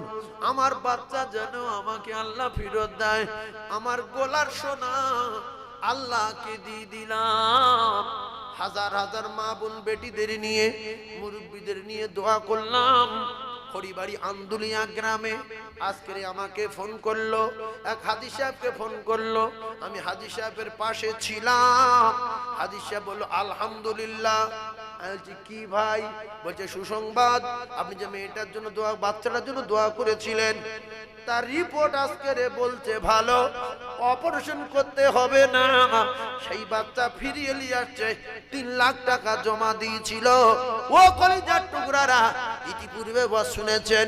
আমার বাচ্চা যেন আমাকে আল্লাহ ফিরত দেয়। আমার গলার সোনা আল্লাহকে দিয়ে দিলাম। হাজার হাজার মা বোন বেটিদের নিয়ে, মুরব্বীদের নিয়ে দোয়া করলাম। খড়িবাড়ি আন্দুলিয়া গ্রামে আজকে আমাকে ফোন করলো, এক হাজী সাহেবকে ফোন করলো, আমি হাজী সাহেবের পাশে ছিলাম। হাজী সাহেব বলল আলহামদুলিল্লাহ। বলছি কি ভাই? বলছে সুসংবাদ, আপনি যে মেয়েটার জন্য দোয়া, বাচ্চাটার জন্য দোয়া করেছিলেন, তার রিপোর্ট আজকে বলছে ভালো, অপারেশন করতে হবে না। সেই বাচ্চা ফিরিয়ে নিয়ে আসছে। 3 লাখ টাকা জমা দিয়েছিল। ও কলিজার টুকরারা, ইতিপূর্বে শুনেছেন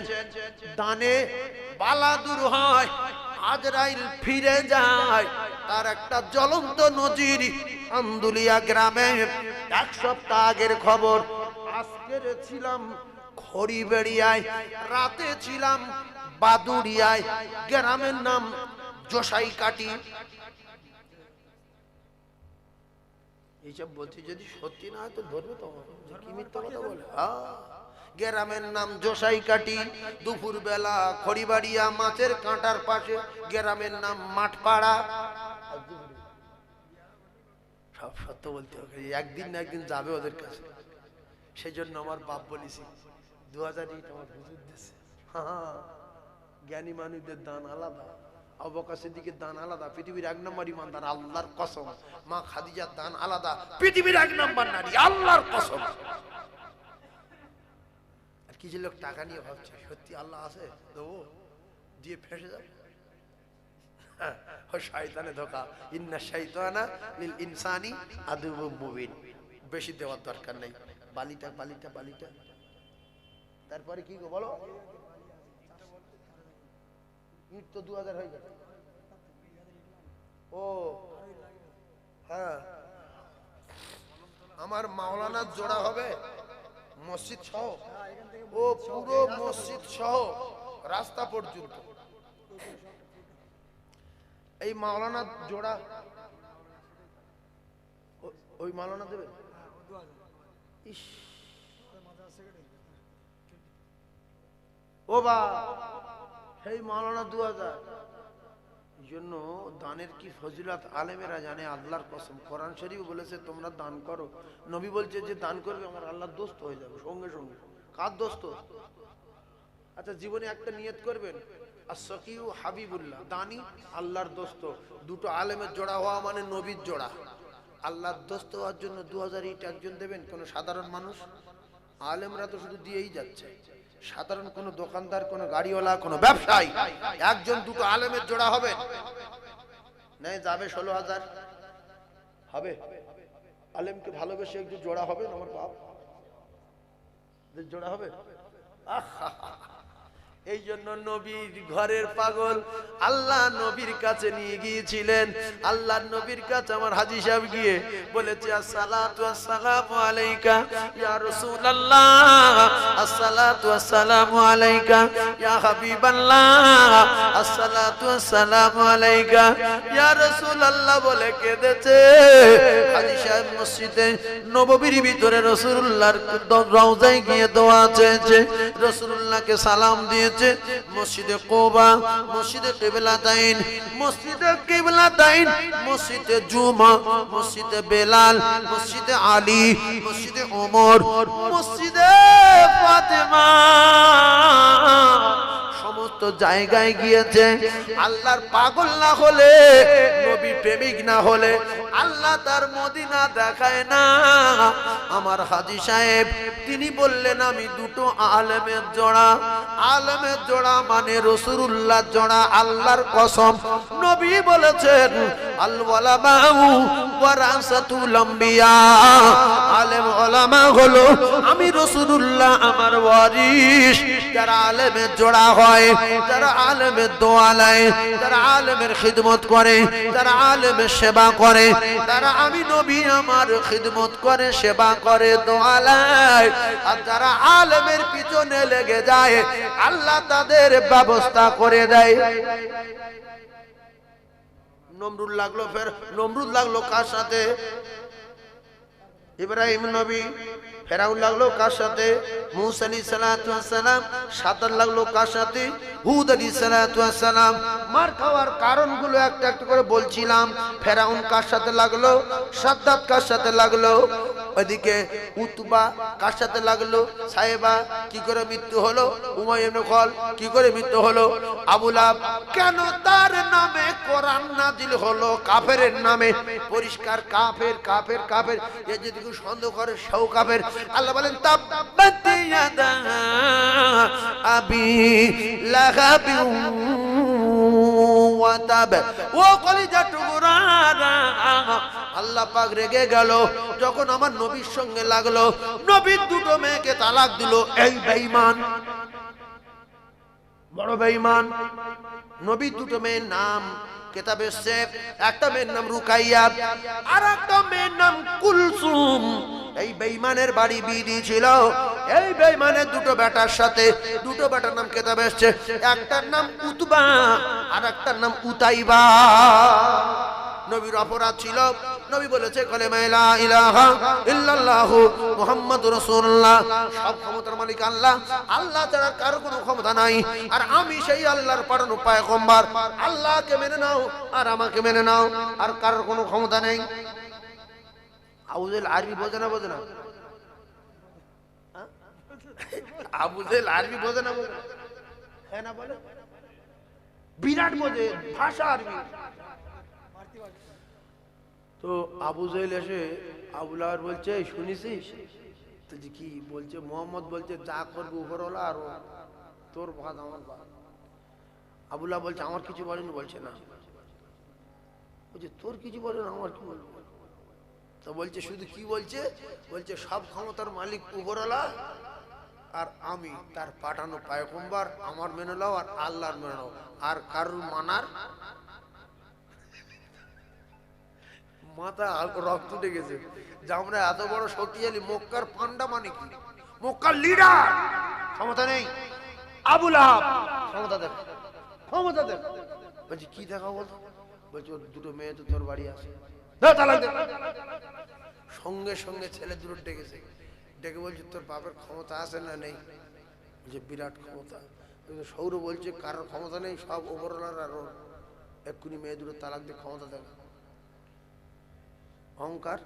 দানে বালা দূর হয়, আজরাইল ফিরে যায়, তার একটা জ্বলন্ত নজির আন্দুলিয়া গ্রামে। 1 সপ্তাহ আগের খবর। আজকে ছিলাম খড়িবাড়িয়ায়, রাতে ছিলাম বাদুড়িয়ায়, গ্রামের নাম জোসাইকাটি। এইসব বলছি, যদি সত্যি না হয় তো ধরবে তো কি মিথ্যা কথা বলে। গ্রামের নাম জোসাইকাটি। দুপুর বেলা খড়িবাড়িয়া মাছের কাঁটার পাশে গ্রামের নাম মাঠপাড়া। সব সত্য বলতে হবে, একদিন না একদিন যাবে ওদের কাছে। সেই জন্য আমার বাপ বলেছি 2000 ইট আমার হুজুর দিয়েছে। জ্ঞানী মানুষদের দান আলাদা, আবু বকর সিদ্দিকের দান আলাদা, পৃথিবীর 1 নম্বর ইমানদার আল্লাহর কসম। মা খাদিজার দান আলাদা, পৃথিবীর 1 নম্বর নারী আল্লাহর কসম। আর কিছু লোক টাকা নিয়ে ভাবছে সত্যি আল্লাহ আছে, দেবো দিয়ে ফেসে যাবে। শয়তানে ধোকা, ইন্না শাইতানা লিল ইনসানি আদুউম মুবিন। বেশি দেওয়ার দরকার নেই। বালিটা বালিটা বালিটা। তারপরে কি গো বলো? ইট তো 2000 হয়ে গেছে। ও হ্যাঁ, আমার মাওলানার জোড়া হবে মসজিদ সহ, ও পুরো মসজিদ সহ রাস্তা পর্যন্ত এই মাওলানার জোড়া। ওই মাওলানা দেবে? ও বা সেই মাওলানা 2000। এই জন্য দানের কি ফজিলত আলেমেরা জানে, আল্লাহর কসম। কোরআন শরীফ বলেছে তোমরা দান করো। নবী বলছে যে দান করবে আমার আল্লাহর দোস্ত হয়ে যাবে সঙ্গে সঙ্গে। কার দোস্ত? আচ্ছা, জীবনে একটা নিয়ত করবেন, as-saqiyu হাবিবুল্লাহ, দানি আল্লাহর দোস্ত। দুটো আলেমের জোড়া হওয়া মানে নবীর জোড়া। আল্লাহর দোস্ত হওয়ার জন্য 2000 ইট একজন দেবেন? কোন সাধারণ মানুষ? আলেমরা তো শুধু দিয়েই যাচ্ছে। সাধারণ কোন দোকানদার, কোন গাড়িওয়ালা, কোন ব্যবসায়ী একজন দুটো আলেমের জোড়া হবে নাই যাবে 16,000 হবে। আলেমকে ভালোবেসে একটু জোড়া হবে আমার বাপ, জোড়া হবে। এই জন্য নবীর ঘরের পাগল আল্লাহ নবীর কাছে নিয়ে গিয়েছিলেন। আল্লাহ নবীর কাছে আমার হাজী সাহেব গিয়ে বলেছে আসসালাতু আসসালামু আলাইকা ইয়া রাসূলুল্লাহ, আসসালাতু আসসালামু আলাইকা ইয়া হাবিবাল্লাহ, আসসালাতু আসসালামু আলাইকা ইয়া রাসূলুল্লাহ বলে কেঁদেছে। হাজী সাহেব মসজিদে নববীর ভিতরে রাসূলুল্লাহর রওজায় গিয়ে দোয়া চেয়েছে, রাসূলুল্লাহকে সালাম দিয়ে মসজিদে কুবা, মসজিদে কিবলাতাইন, মসজিদে কিবলাতাইন, মসজিদে জুমা, মসজিদে বেলাল, মসজিদে আলী, মসজিদে ওমর, মসজিদে ফাতেমা, সমস্ত জায়গায় গিয়েছে। আল্লাহর পাগল না হলে, নবী প্রেমিক না হলে আল্লাহ তার মদিনা দেখায় না। আমার হাজী সাহেব তিনি বললেন আমি দুটো আলেমের জোড়া। আলেমের জোড়া মানে রাসূলুল্লাহ জোড়া, আল্লাহর কসম। নবী বলেছেন আল উলামাউ ওয়ারাসাতুল আম্বিয়া, আলেম উলামা হলো আমি রাসূলুল্লাহ আমার ওয়ারিস। যারা আলেমের জোড়া হয়, যারা আলেমের দোয়া নেয়, যারা আলেমের খিদমত করে, যারা আলেমের সেবা করে, তারা আমি নবী আমার খিদমত করে, সেবা করে, দোয়া নেয়। আর যারা আলেমের পিছনে লেগে যায় আল্লাহ তাদের ব্যবস্থা করে দেয়। নমরুদ লাগলো, ফের নমরুদ লাগলো কার সাথে? ইব্রাহিম নবী। ফেরাউন লাগলো কার সাথে? মূসা আলাইহিস সালাতু ওয়াস সালাম। সাতার লাগলো কার সাথে? হুদ আলাইহিস সালাতু ওয়াস সালাম। মার খাওয়ার কারণগুলো একটা একটা করে বলছিলাম। ফেরাউন কার সাথে লাগলো? সাদ্দাত কার সাথে লাগলো? ওইদিকে উতবা কার সাথে লাগলো? সাহেবা কি করে মৃত্যু হলো? উমাইয়া ইবনে খাল কি করে মৃত্যু হলো? আবু লাহাব কেন তার নামে কোরআন নাজিল হলো? কাফেরের নামে, পরিষ্কার কাফের কাফের কাফের। এ যদি কেউ সন্দেহ করে সেও কাফের। আল্লাহ বলেন তাব্বাত ইয়াদা আবি লাহাব ওয়া তাব। ও কলিজা টুকরা, আল্লাহ পাক রেগে গেল যখন আমার নবীর সঙ্গে লাগলো। নবীর দুটো মেয়েকে তালাক দিল। এই বেঈমান, বড় বেঈমান। নবীর দুটো মেয়ের নাম কিতাবে এসেছে, একটা মেয়ের নাম রুকাইয়া আর একটা মেয়ের নাম কুলসুম। এই বেঈমানের বাড়ি বিয়ে দিয়েছিল এই বেঈমানের দুটো বেটার সাথে, দুটো বেটার নাম কেতাবে এসেছে, একটার নাম উতবা আর একটার নাম উতাইবা। নবীর অপরাধ ছিল, নবী বলেছে কালেমা লা ইলাহা ইল্লাল্লাহু মুহাম্মাদুর রাসূলুল্লাহ, সব ক্ষমতার মালিক আল্লাহ, আল্লাহ ছাড়া কারো কোনো ক্ষমতা নাই, আর আমি সেই আল্লাহর পাঠানো পয়গম্বর। আল্লাহকে মেনে নাও আর আমাকে মেনে নাও, আর কারোর কোনো ক্ষমতা নেই। আবু জেহেল আরবি বোঝে না? বোঝে না? আবু জেহেল আরবি বোঝে না? বোঝে হ্যাঁ না বলে? বিরাট বোঝে ভাষা আরবি। তো আবু জেহেল এসে আবু লাহাব বলছে, শুনেছিস? তো কি বলছে? মোহাম্মদ বলছে যা করবো উপরওয়ালা, আর তোর ভাত আমার ভাত। আবু লাহাব বলছে আমার কিছু বলেনি। বলছে না। বলছে তোর কিছু বলে না, আমার কি বলবো? তো বলছে শুধু কি বলছে? বলছে সব ক্ষমতার মালিক উপরওয়ালা, আর আমি তার পাঠানো পয়গম্বর, আমার মেনে নাও আর আল্লাহর মেনে নাও, আর কারুর মানার। মাথা রক্ত উঠে গেছে যে আমরা এত বড় শক্তিশালী, মক্কার পান্ডা মানে কি? মক্কার লিডার, ক্ষমতা নেই। আবু লাহাব ক্ষমতা দেখ, ক্ষমতা দেখ। বলছি কি দেখাবো? বলছি ওর দুটো মেয়ে তো তোর বাড়ি আসে, সঙ্গে সঙ্গে ছেলে দুটো ডেকেছে, ডেকে বলছে তোর বাপের ক্ষমতা আছে না নেই? যে বিরাট ক্ষমতা। সৌর বলছে কারোর ক্ষমতা নেই, সব ওপরওয়ালার, আর ওর এক্ষুনি মেয়ে দুটো তালাক দিয়ে ক্ষমতা দেবে। অহংকার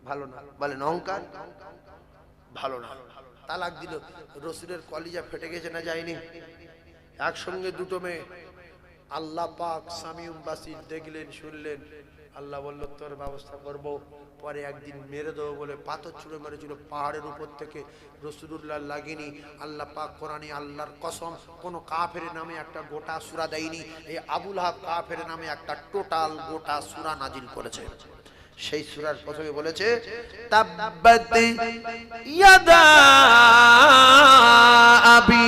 ভালো না, বলেন অহংকার ভালো না। তালাক দিল, রসুলের কলিজা ফেটে গেছে না যায়নি? একসঙ্গে দুটো মেয়ে। আল্লাহ পাক সামিউম বাসির দেখলেন, শুনলেন, আল্লাহ বলল তোর ব্যবস্থা করব। পরে একদিন মেরে দেবো বলে পাথর ছুঁড়ে মেরেছিল পাহাড়ের উপর থেকে, রাসূলুল্লাহ লাগেনি। আল্লাহ পাক কোরআনে আল্লাহর কসম কোন কাফের নামে একটা গোটা সূরা দেয়নি, এই আবু লাহাব কাফের নামে একটা টোটাল গোটা সূরা নাজিল করেছে। সেই সূরার প্রথমে বলেছে তাব্বাত ইয়াদা আবি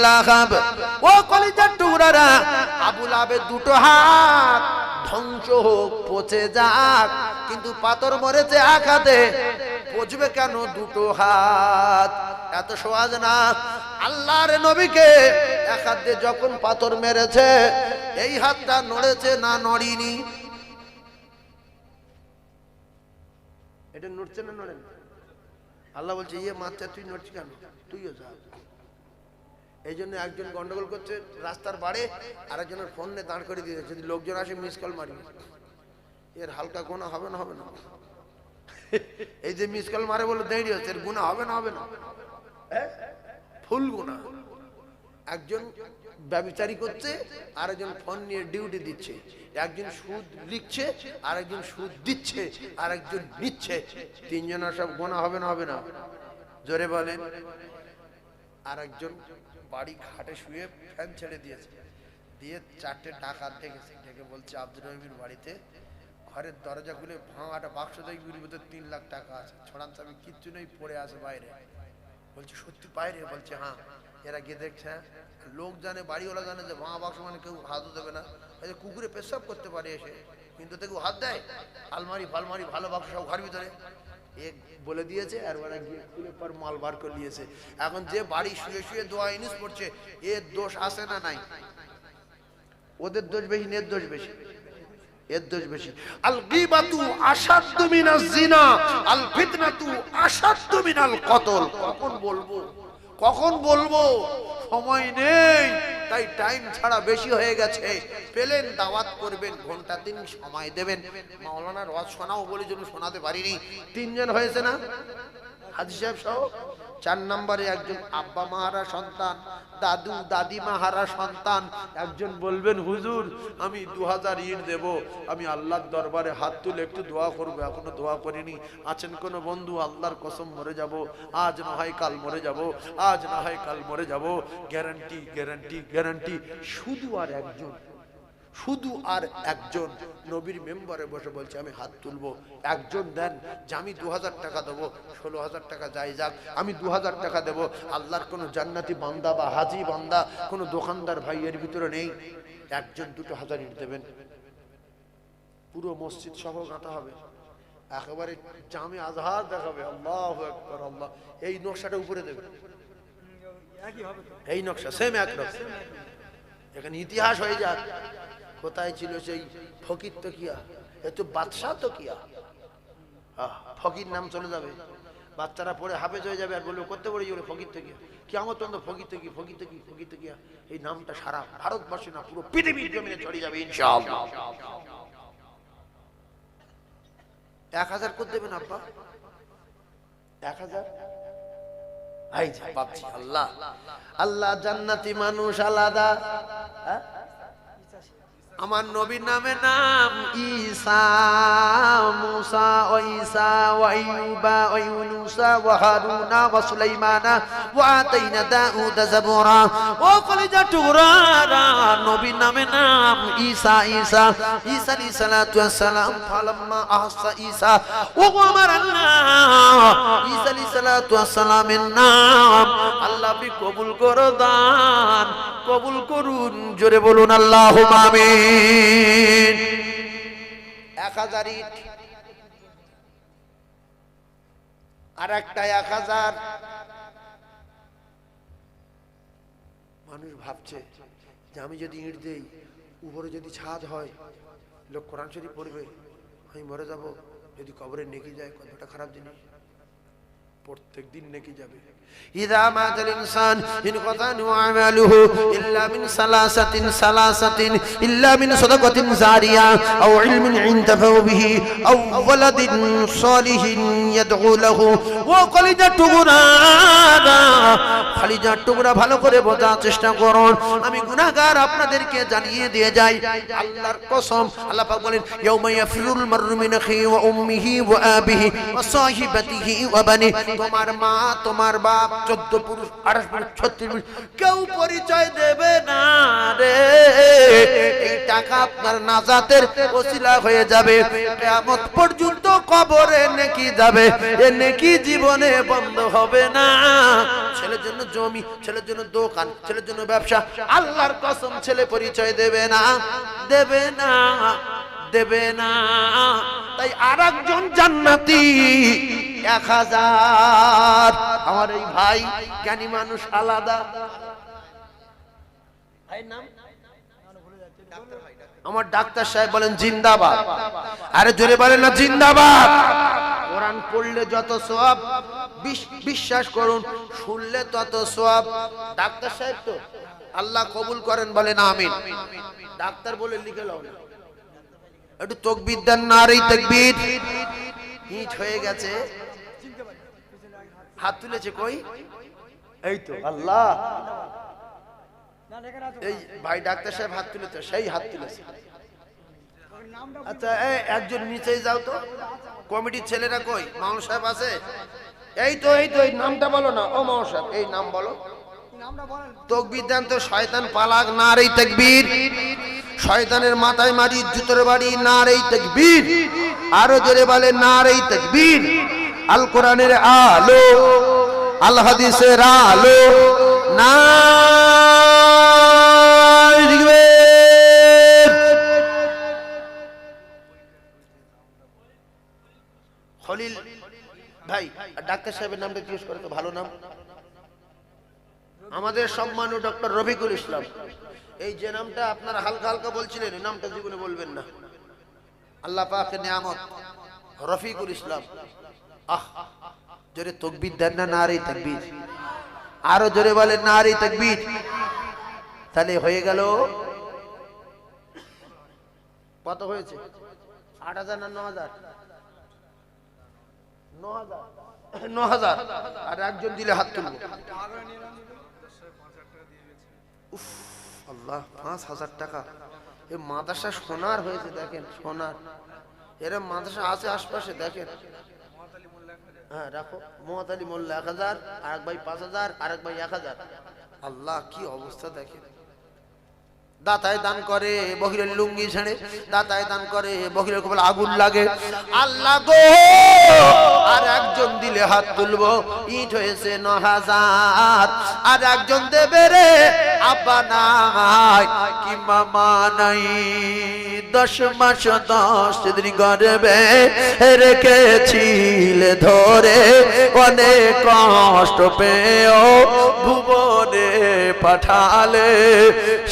লাহাব। ও কলিজার টুকরারা, আবু লাহাবের দুটো হাত ধ্বংস হোক, পচে যাক, কিন্তু পাথর মরেছে এক হাতে, পচবে কেন দুটো হাত? এত সহজ না। আল্লাহর নবীকে এক হাত দিয়ে যখন পাথর মেরেছে, এই হাতটা নড়েছে না নড়িনি? এটা নড়ছে না নড়ে? আল্লাহ বলছে ইয়ে মারছে, তুই নড়ছিস কেন? তুইও যা। এই জন্য একজন গন্ডগোল করছে রাস্তার বাড়ে, আরেকজনের ফোন নিয়ে দাঁড় করে দিয়েছে, যদি লোকজন আসে মিস কল মারি। এর হালকা গুনাহ হবে না? হবে না? এই যে মিস কল মারে বলে দেরি হচ্ছে, এর গুনাহ হবে না? হবে না? ফুল গুনাহ। একজন ব্যভিচারী করছে, আরেকজন ফোন নিয়ে ডিউটি দিচ্ছে, একজন সুদ লিখছে, আরেকজন সুদ দিচ্ছে, আরেকজন নিচ্ছে, তিনজনের সব গুনাহ হবে না? হবে না? জোরে বলেন। আরেকজন বাড়ি খাটে শুয়ে ফ্যান ছেড়ে দিয়েছে, দিয়ে চারটে ডাকাত দেখেছে, ডেকে বলছে আব্দুর রহিমের বাড়িতে ঘরের দরজা খুলে ভাঙাটা বাক্স দেখি, ভিতরে 3 লাখ টাকা আছে, ছড়ান চাবি কিচ্ছু নেই, পড়ে আছে বাইরে। বলছে সত্যি বাইরে? বলছে হ্যাঁ। এরা গিয়ে দেখছে, লোক জানে, বাড়িওয়ালা জানে যে ভাঙা বাক্স মানে কেউ হাতও দেবে না, কুকুরে পেশাব করতে পারে এসে, কিন্তু দেখো হাত দেয়। আলমারি ফালমারি ভালো বাক্স সব ঘর ভিতরে এক বলে দিয়েছে, আর ওরা গিয়ে খুলে পর মাল বার করে নিয়েছে। এখন যে বাড়ি শুয়ে শুয়ে দোয়া ইনুস পড়ছে, এর দোষ আছে না নাই? ওদের দোষ বেশি, এর দোষ বেশি? এর দোষ বেশি। আল গীবাতু আশাদ্দু মিনাজ জিনা, আল ফিতনাতু আশাদ্দু মিনাল কতল। কখন বলবো, কখন বলবো? সময় নেই, তাই টাইম ছাড়া বেশি হয়ে গেছে। পেলেন দাওয়াত করবেন, ঘন্টা 3 সময় দেবেন। মাওলানার ওয়াজ শোনাও বলে জন্য শোনাতে পারিনি। 3 জন হয়েছে না হাজী সাহেব সহ? 4 নম্বরে একজন আব্বা মাহারা সন্তান, দাদু দাদিমা হারা সন্তান। একজন বলবেন হুজুর আমি 2000 ইট দেব, আমি আল্লাহর দরবারে হাত তুলে একটু দোয়া করব, এখনো দোয়া করিনি। আছেন কোন বন্ধু? আল্লাহর কসম মরে যাব, আজ না হয় কাল মরে যাব, আজ না হয় কাল মরে যাব, গ্যারান্টি গ্যারান্টি গ্যারান্টি। শুধু আর একজন নবীর মেম্বারে বসে বলছে আমি হাত তুলবো। একজন দেন যে আমি 2000 টাকা দেবো, 16,000 টাকা যাই যাক, আমি 2000 টাকা দেবো। আল্লাহর কোনো জান্নাতি বান্দা বা হাজি বান্দা, কোনো দোকানদার ভাই এর ভিতরে নেই? একজন 2,000 ইট দেবেন, পুরো মসজিদ সহ গাঁথা হবে। একেবারে জামে আজহার দেখাবে, আল্লাহু আকবার আল্লাহ। এই নকশাটা উপরে দেবে, এই নকশা সেম একরকম। এখানে ইতিহাস হয়ে যাক, কোথায় ছিল সেই ফকির তকিয়া, একটু বাদশাহ তকিয়া, ফকির নাম চলে যাবে, বাচ্চারা পড়ে হাফেজ হয়ে যাবে আর বলবে করতে পড়ে যাবে ফকির তকিয়া, কিয়ামত পর্যন্ত ফকির তকি ফকির তকি ফকির তকিয়া। এই নামটা সারা ভারতবর্ষে না পুরো পৃথিবীর জমিনে ছড়িয়ে যাবে ইনশাআল্লাহ। 1000 করে দেবেন আব্বা, 1000। এই যে পাচ্ছি, আল্লাহ আল্লাহ জান্নাতি মানুষ আলাদা। আমার নবীর নামে নাম ঈসা, মুসা ও ঈসা ও আইয়ুবা ও ইউনুসা ও হারুনা ও সুলাইমানা ও আতাইনা দাউদা জাবুরা। ও কলিজা টুকরারা, নবীর নামে নাম ঈসা। ঈসা ঈসা আলাইহিস সালাতু ওয়াস সালাম ফালাম্মা আহসা ঈসা, ও আমার আল্লাহ ঈসা আলাইহিস সালাতু ওয়াস সালামের নাম আল্লাহ আপনি কবুল করে দান, কবুল করুন, জোরে বলুন আল্লাহুম্মা আমিন। 1000 ইট আর একটা 1000। মানুষ ভাবছে যে আমি যদি ইট দেই, উপরে যদি ছাদ হয়, লোক কোরআন শরীফ পড়বে, আমি মরে যাব, যদি কবরে নেকি যায়, কতটা খারাপ জিনিস। প্রত্যেক দিন নেকি যাবে। ইযা মাতাল ইনসান ইনকাতা আমালুহু ইল্লা মিন সালাসাতিন ইল্লা মিন সাদাকাতিন জারিয়া আও ইলমিন ইনতাফাউ বিহি আও ওয়ালাদিন সালিহিন ইয়াদউ লাহু। ও কলিজা টুকরা, কলিজা টুকরা ভালো করে বোঝার চেষ্টা করুন। আমি গুনাহগার আপনাদেরকে জানিয়ে দিয়ে যাই, আল্লাহর কসম, আল্লাহ পাক বলেন ইয়াউমা ইয়াফিরুল মাররু মিন আখিহি ওয়া উম্মিহি ওয়া আবিহি ওয়া সাহিবাতিহি ওয়া বানি। তোমার মা, তোমার বাপ, 14 পুরুষ 28 পুরুষ 36 পুরুষ, কেউ পরিচয় দেবে না রে। এই টাকা আপনার নাজাতের ওসিলা হয়ে যাবে, কিয়ামত পর্যন্ত কবরে নেকি যাবে, এ নেকি জীবনে বন্ধ হবে না। ছেলের জন্য জমি, ছেলের জন্য দোকান, ছেলের জন্য ব্যবসা, আল্লাহর কসম ছেলে পরিচয় দেবে না, দেবে না, দেবে না। তাই আরেকজন জান্নাতি 1000। আমার এই ভাই জ্ঞানী মানুষ আলাদা। ভাইয়ের নাম আমার ডাক্তার সাহেব বলেন জিন্দাবাদ। আরে জোরে বলেন না জিন্দাবাদ। কোরআন পড়লে যত সওয়াব, বিশ্বাস করুন শুনলে তত সওয়াব। ডাক্তার সাহেব তো আল্লাহ কবুল করেন, বলেন আমিন। ডাক্তার বলে লিখে লাও, একটু তাকবীর দেন, নারে তাকবীর। হিট হয়ে গেছে, হাত তুলেছে কই? এই তো আল্লাহ, এই ভাই ডাক্তার সাহেব হাত তুলেছে, সেই হাত তুলেছে। আচ্ছা একজন নিচে যাও তো, কমিটির ছেলেরা কই? মামুন সাহেব আছে? এই তো এই তো, এই নামটা বলো না। ও মামুন সাহেব এই নাম বলো, তাকবীর দেন তো। শয়তান পালাক, নারে তাকবীর। শয়তানের মাথায় মারি, জুতোর বাড়ি, নারে তাকবীর। আরো জোরে বলে নারে তাকবীর। আল কোরআনের আলো, আল হাদিসের আলো, নারে তাকবীর। খলিল ভাই ডাক্তার সাহেবের নামটা জিজ্ঞেস করে তো, ভালো নাম। আমাদের সম্মানীয় ডক্টর রফিকুল ইসলাম। এই যে নামটা আপনারা হালকা হালকা বলছিলেন, এই নামটা জীবনে বলবেন না। আল্লাহ পাকের নিয়ামত রফিকুল ইসলাম। আহ জোরে তাকবীর দেন না, নারে তাকবীর। আরো জোরে বলেন নারে তাকবীর। তাহলে হয়ে গেল কত হয়েছে? 8000 না 9000? 9000। আর একজন দিলে হাত তুলবো। উফ আল্লাহ, 5000 টাকা। এই মাদ্রাসা সোনার হয়েছে, দেখেন সোনার। এরা মাদ্রাসা আছে আশপাশে, দেখেন। হ্যাঁ রাখো। মোহাম্মদ আলী মোল্লা 1000, আরেক ভাই 5000, আরেক ভাই 1000। আল্লাহ কি অবস্থা দেখেন। দাতায় দান করে, বহিরের লুঙ্গি ছেড়ে দাতায় দান করে, বহিরের কপালে আগুন লাগে। আল্লাহ গো, আর একজন দিলে হাত তুলবো। ইট হয়েছে 9000, আর একজন দেবে রে আব্বা নাই কি মামা নাই, 10 মাস 10 দিন গর্ভে রেখেছিলে ধরে, অনেক কষ্ট পেয়েও ভুবনে পাঠালে,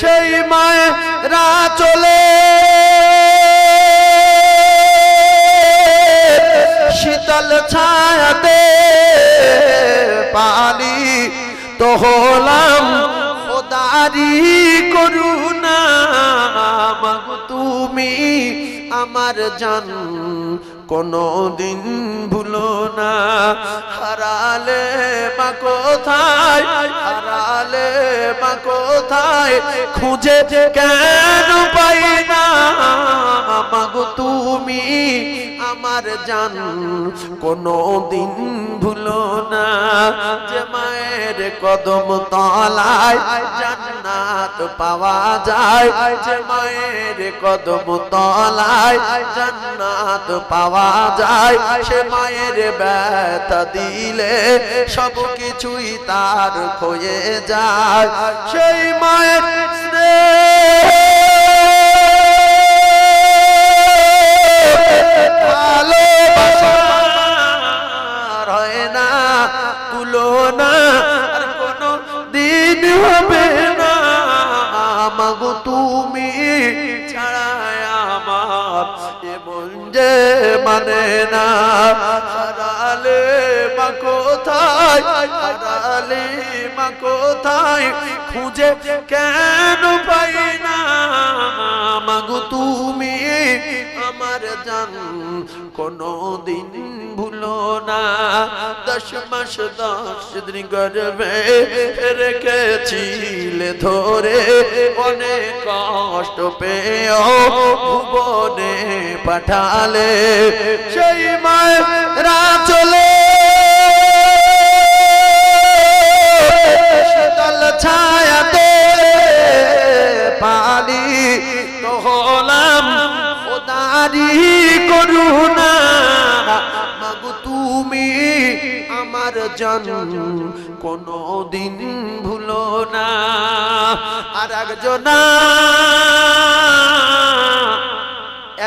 সেই মায়েরা চলে শীতল ছায়াতে পালি তো হলাম খোদারি করুণা, মাগো তুমি আমার জান কোনদিন ভুলো না, হারালে মা কোথায়, হারালে মা কোথায়, খুঁজে কেন পাই না, মাগো তুমি আমার জান কোনদিন ভুলো না, যে মায়ের কদম তলায় জান্নাত পাওয়া যায়, যে মায়ের কদম তলায় জান্নাত পাওয়া যায়, সে মায়ের ব্যথা দিলে সব কিছুই তার হয়ে যায়, সেই মায়ের স্নেহ মাগো তুমি ছাড়ায় আমার এমন যে মানে না, হারালে মা কোথায়, হারালে মা কোথায়, খুঁজে কেন পাই না, মাগো তুমি আমার জান কোনদিন ভুলো না, 10 মাস 10 দিন গর্ভে রেখেছিলে ধরে, অনেক কষ্ট পেয়েও ভুবনে পাঠালে, সেই মায়েরা চলে শীতল ছায়াতে পালি তো হলাম খোদারি করুণা, মাগো তুমি আমার জান কোনদিন ভুলো না। আর একজনা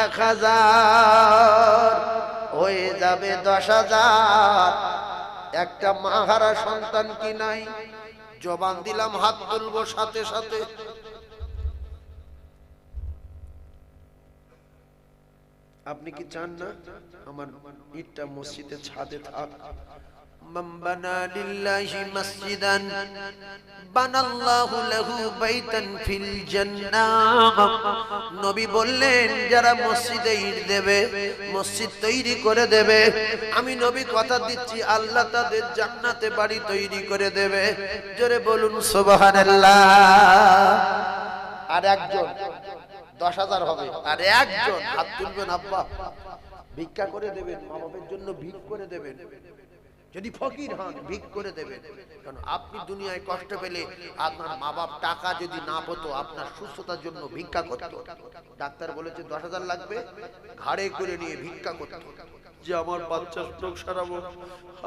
1000 হয়ে যাবে 10,000, একটা মাহারা সন্তান কি নাই, জবান দিলাম হাত তুলবো সাথে সাথে। আপনি কি চান না আমার ইটটা মসজিদের ছাদে থাক? মান বানা লিল্লাহি মসজিদান বানাল্লাহু লাহু বাইতান ফিল জান্নাহ। নবী বললেন যারা মসজিদে ইট দেবে, মসজিদ তৈরি করে দেবে, আমি নবী কথা দিচ্ছি আল্লাহ তাদের জান্নাতে বাড়ি তৈরি করে দেবে। জোরে বলুন সুবহানাল্লাহ। আর একজন 10,000 হবে, আর একজন হাত তুলবেন, আব্বা ভিক্ষা করে দেবেন, মা বাবার জন্য ভিক করে দেবেন, যদি ফকির হন ভিক করে দেবেন। কারণ আপনি দুনিয়ায় কষ্ট পেলে আপনার মা বাপ টাকা যদি না পেতো আপনার সুস্থতার জন্য ভিক্ষা করতো। ডাক্তার বলেছে 10,000 লাগবে, ঘাড়ে করে নিয়ে ভিক্ষা করতো, যে আমার বাচ্চা রোগ সারাবো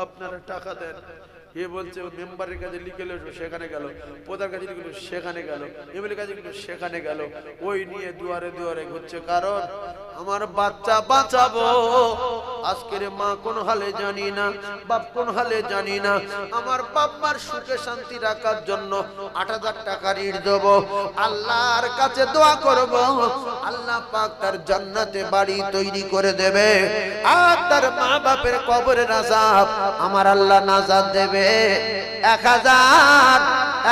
আপনারা টাকা দেন। এ বলছে মেম্বারের কাছে লিখে এলো, সেখানে গেল, প্রধান কাছে লিখে সেখানে গেল, এমএলএ কাছে লিখে সেখানে গেল, ওই নিয়ে দুয়ারে দুয়ারে ঘুরছে। কারণ আমার বাচ্চা বাঁচাবো, আজকের মা কোন হালে জানি না, বাপ কোন হালে জানি না, আমার বাবার সুখে শান্তি রাখার জন্য 8,000 টাকা ঋণ দেবো, আল্লাহর কাছে দোয়া করব, আল্লাহ পাক তার জান্নাতে বাড়ি তৈরি করে দেবে, আর তার মা বাপের কবরের আযাব আমার আল্লাহ নাজাত দেবে। 1000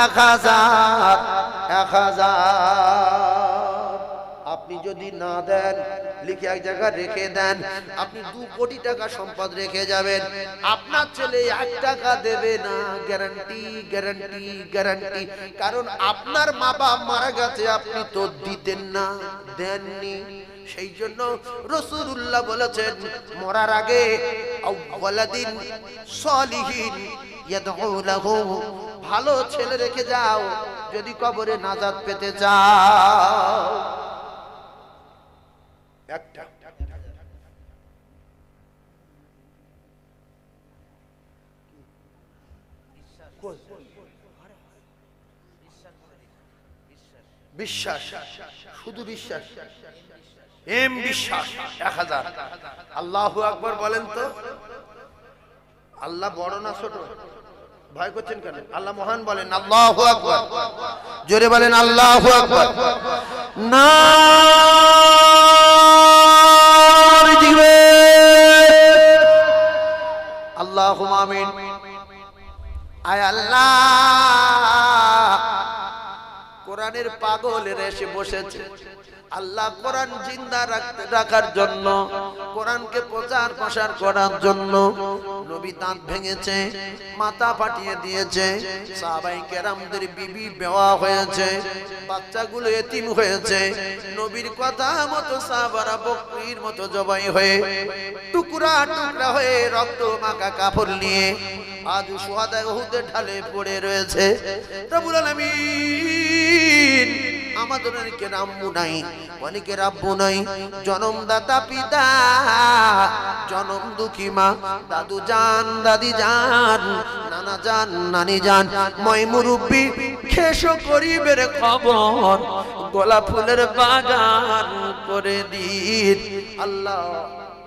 1000 1000 আপনি যদি না দেন, লিখে এক জায়গায় রেখে দেন, আপনি 2 কোটি টাকা সম্পদ রেখে যাবেন, আপনার ছেলে 1 টাকা দেবে না, গ্যারান্টি গ্যারান্টি গ্যারান্টি। কারণ আপনার মা বাপ মারা গেছে, আপনি তো দিতেন না, দেননি। সেই জন্য রাসূলুল্লাহ বলেছেন মরার আগে আওয়ালাদিন সলিহিন ইয়াদউ লাহু, ভালো ছেলে রেখে যাও যদি কবরে নাজাত পেতে চাও। একটা বিশ্বাস, শুধু বিশ্বাস, এম বিশ্বাস 1000। আল্লাহু আকবার বলেন তো। আল্লাহ বড় না ছোট? ভয় করছেন কেন? আল্লাহ মহান বলেন আল্লাহু আকবার, জোরে বলেন আল্লাহু আকবার। নারে দিবে আল্লাহুম্মা আমিন। আয় আল্লাহ, কোরআনের পাগলেরা এসে বসেছে আল্লাহ কোরআন জিন্দা রাখার জন্য, কোরআনকে প্রচার প্রসার করার জন্য। নবী দাঁত ভেঙেছে, মাথা ফাটিয়ে দিয়েছে, সাহাবায়ে কেরামদের বিবি বেওয়া হয়েছে, বাচ্চাগুলো এতিম হয়েছে। নবীর কথা মতো সাহাবারা বকরির মতো জবাই হয়ে, টুকরা টুকরা হয়ে, রক্ত মাখা কাপড় নিয়ে আজ শুহাদায়ে উহুদের ঢালে পড়ে রয়েছে। রব্বুল আলামিন আমাদের অনেকের আম্মু নাই, অনেকের আব্বু নাই, জনমদাতা পিতা, জনম দুঃখী মা, দাদু জান, দাদি জান, নানা জান, নানি জান, ময় মুরব্বি, খেসো গরিবের খবর, গোলাপ ফুলের বাগান করে দিন আল্লাহ।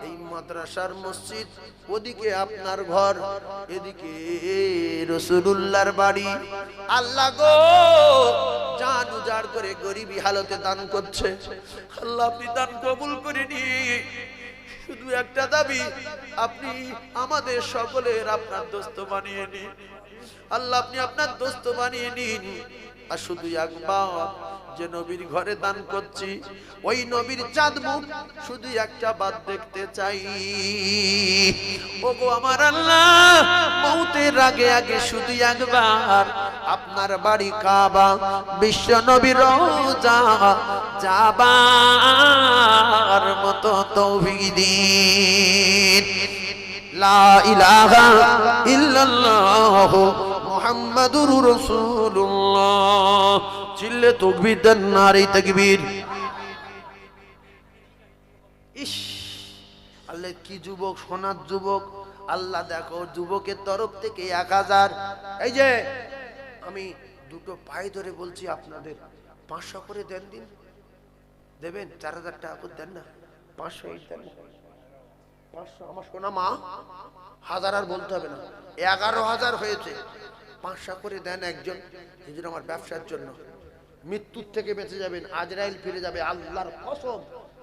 এই মাদ্রাসার মসজিদ, ওদিকে আপনার ঘর, এদিকে রাসূলুল্লাহর বাড়ি। আল্লাহ গো, জান উজাড় করে গরিবী হালতে দান করছে আল্লাহ, আপনি দান কবুল করে নিন। শুধু একটা দাবি, আপনি আমাদের সকলের আপনার দোস্ত বানিয়ে নিন আল্লাহ, আপনি আপনার দোস্ত বানিয়ে নিন। আর শুধু একবার যে নবীর ঘরে দান করছি, ওই নবীর চাঁদ মুখ শুধু একটা বার দেখতে চাই। ওগো আমার আল্লাহ, মৌতের আগে আগে শুধু একবার আপনার বাড়ি কাবা, বিশ্ব নবীর রওজা যাবার মতো তৌফিক দিন। লা ইলাহা ইল্লাল্লাহ মুহাম্মাদুর রাসূলুল্লাহ। চিল্লে তাকবীর দেন, নারে তাকবীর। ইস আল্লাহ, কি যুবক, সোনার যুবক আল্লাহ। দেখো যুবকের তরফ থেকে 1000। এই যে আমি দুটো পায়ে ধরে বলছি আপনাদের 500 করে দেন, দিন দেবেন। 4000 টাকা করে দেন না, 500 দেন, 500। আমার সোনা মা, 1000 আর বলতে হবে না, 11000 হয়েছে। 500 করে দেন একজন, হুজুর আমার ব্যবসার জন্য। মৃত্যুর থেকে বেঁচে যাবেন, আজরাইল ফিরে যাবে, আল্লাহর কসম,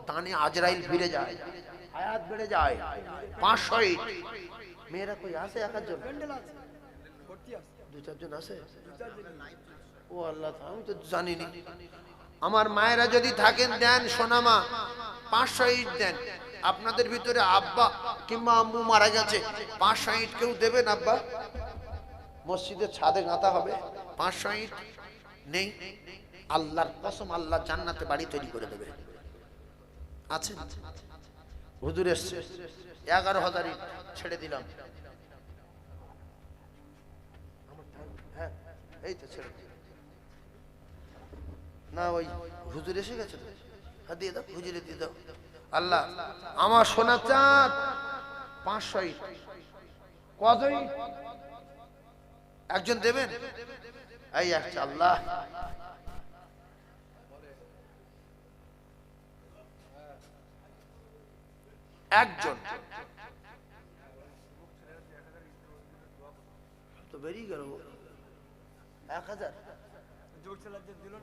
দানে আজরাইল ফিরে যায়, হায়াত বেড়ে যায়। 500। মেয়েরা কই আছে? 1000 জন, 2-4 জন আছে। ও আল্লাহ, আমি তো জানিনি। আমার মায়েরা যদি থাকেন দেন, সোনা মা 500 ইট দেন। আপনাদের ভিতরে আব্বা কিংবা আম্মু মারা গেছে, 500 ইট কেউ দেবেন? আব্বা মসজিদের ছাদে গাঁথা হবে, 500 ইট নেই? আল্লাহর কসম, আল্লাহ জান্নাতে বাড়ি তৈরি করে দেবে। আছে হুজুর এসছে, 11000 ইট ছেড়ে দিলাম। হ্যাঁ এই তো ছেড়ে না, ওই হুজুর এসে গেছে, হ্যাঁ দিয়ে দাও, হুজুরে দিয়ে দাও। আল্লাহ আমার সোনা চাঁদ 500 ইট। কত ইট একজন দেবেন? এই একটা আল্লাহ, একজন তো বেরিয়ে গেল। 1000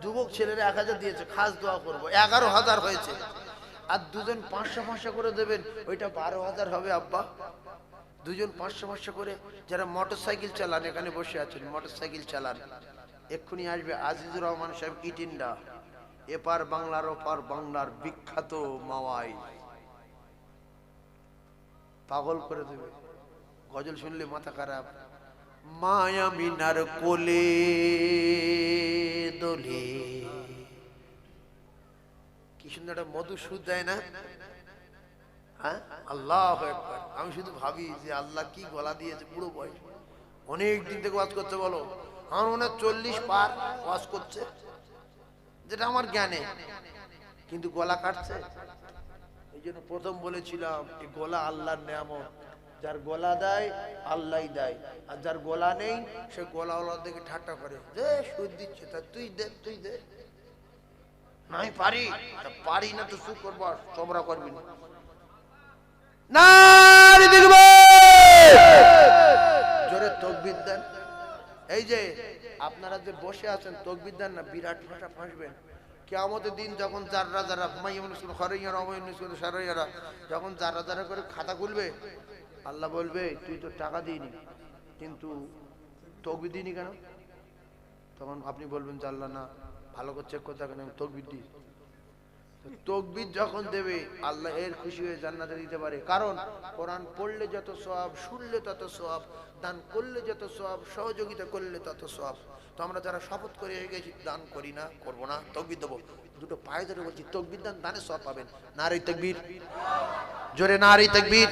যুবক ছেলেরা 1000 দিয়েছে, খাস দোয়া করবো। 11000 হয়েছে। আর দুজন 500 করে দেবেন, ওইটা 12000 হবে। আব্বা দুজন 500 করে, যারা মোটরসাইকেল চালান, এখানে বসে আছেন মোটরসাইকেল চালান, এক্ষুনি আসবে আজিজুর রহমান সাহেব, ইটিন্ডা, এপার বাংলার ওপার বাংলার বিখ্যাত মাওয়াই, পাগল করে দেবে। গজল শুনলে মাথা খারাপ। মায়া মিনার কোলে দোলে, কি সুন্দর একটা মধু সুর দেয় না? হ্যাঁ, আল্লাহু আকবার। আমি শুধু ভাবি যে আল্লাহ কি গলা দিয়েছে, পুরো বয়স অনেক দিন থেকে ওয়াজ করতে, বলো আমার মনে হয় 40 পার ওয়াজ করছে, যেটা আমার জ্ঞানে, কিন্তু গলা কাটছে। এই জন্য প্রথম বলেছিলাম, এই গলা আল্লাহর নেয়ামত। যার গলা দেয় আল্লাহই দেয়, আর যার গলা নেই সে গলাওয়ালা থেকে ঠাট্টা করে, যে সুদ দিচ্ছে তা তুই দে, তুই দে। নাই পারি, পারি না তো চুপ করবো, চবরা করবি না। নারী দেখবে জোরে তাকবীর দেন। এই যে আপনারা যে বসে আছেন তাকবীর দেন না, বিরাট ভাষা ফাঁসবেন। কিয়ামতের দিন যখন যারা যারা যখন যারা যারা করে খাতা খুলবে, আল্লাহ বলবে তুই তো টাকা দিইনি কিন্তু তাকবীর দিইনি কেন? তখন আপনি বলবেন যে আল্লাহ না, ভালো করে চেক করতে কেন তাকবীর দিই। তাকবীর যখন দেবে আল্লাহ এর খুশি হয়ে জান্নাতে দিতে পারে। কারণ কোরআন পড়লে যত সওয়াব, শুনলে তত সওয়াব, দান করলে যত সওয়াব, সহযোগিতা করলে তত সওয়াব। তো আমরা যারা শপথ করে গেছি দান করি না, করব না, তাকবীর দেবো, দুটো পায়ে ধরে বলছি তাকবীর দান, দানে সওয়াব পাবেন। নারে তাকবীর, জোরে নারে তাকবীর।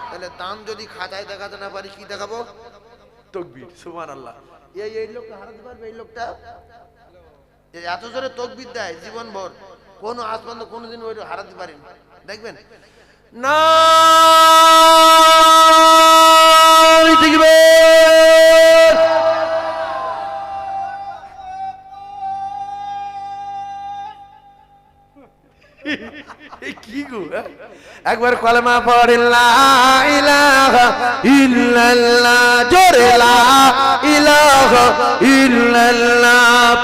তাহলে দান যদি খাতায় দেখাতে না পারি কি দেখাবো? তাকবীর। সুবহানাল্লাহ। এই লোকটা হারাতে পারবে? এই লোকটা এত জোরে তাকবীর দেয় জীবন ভর, কোন আসমান কোনদিন ওই হারাতে পারেন দেখবেন না। কি গো, একবার কলমা পড়েন লা ইলাহা ইল্লাল্লাহ, জোরে লা ইলাহা ইল্লাল্লাহ।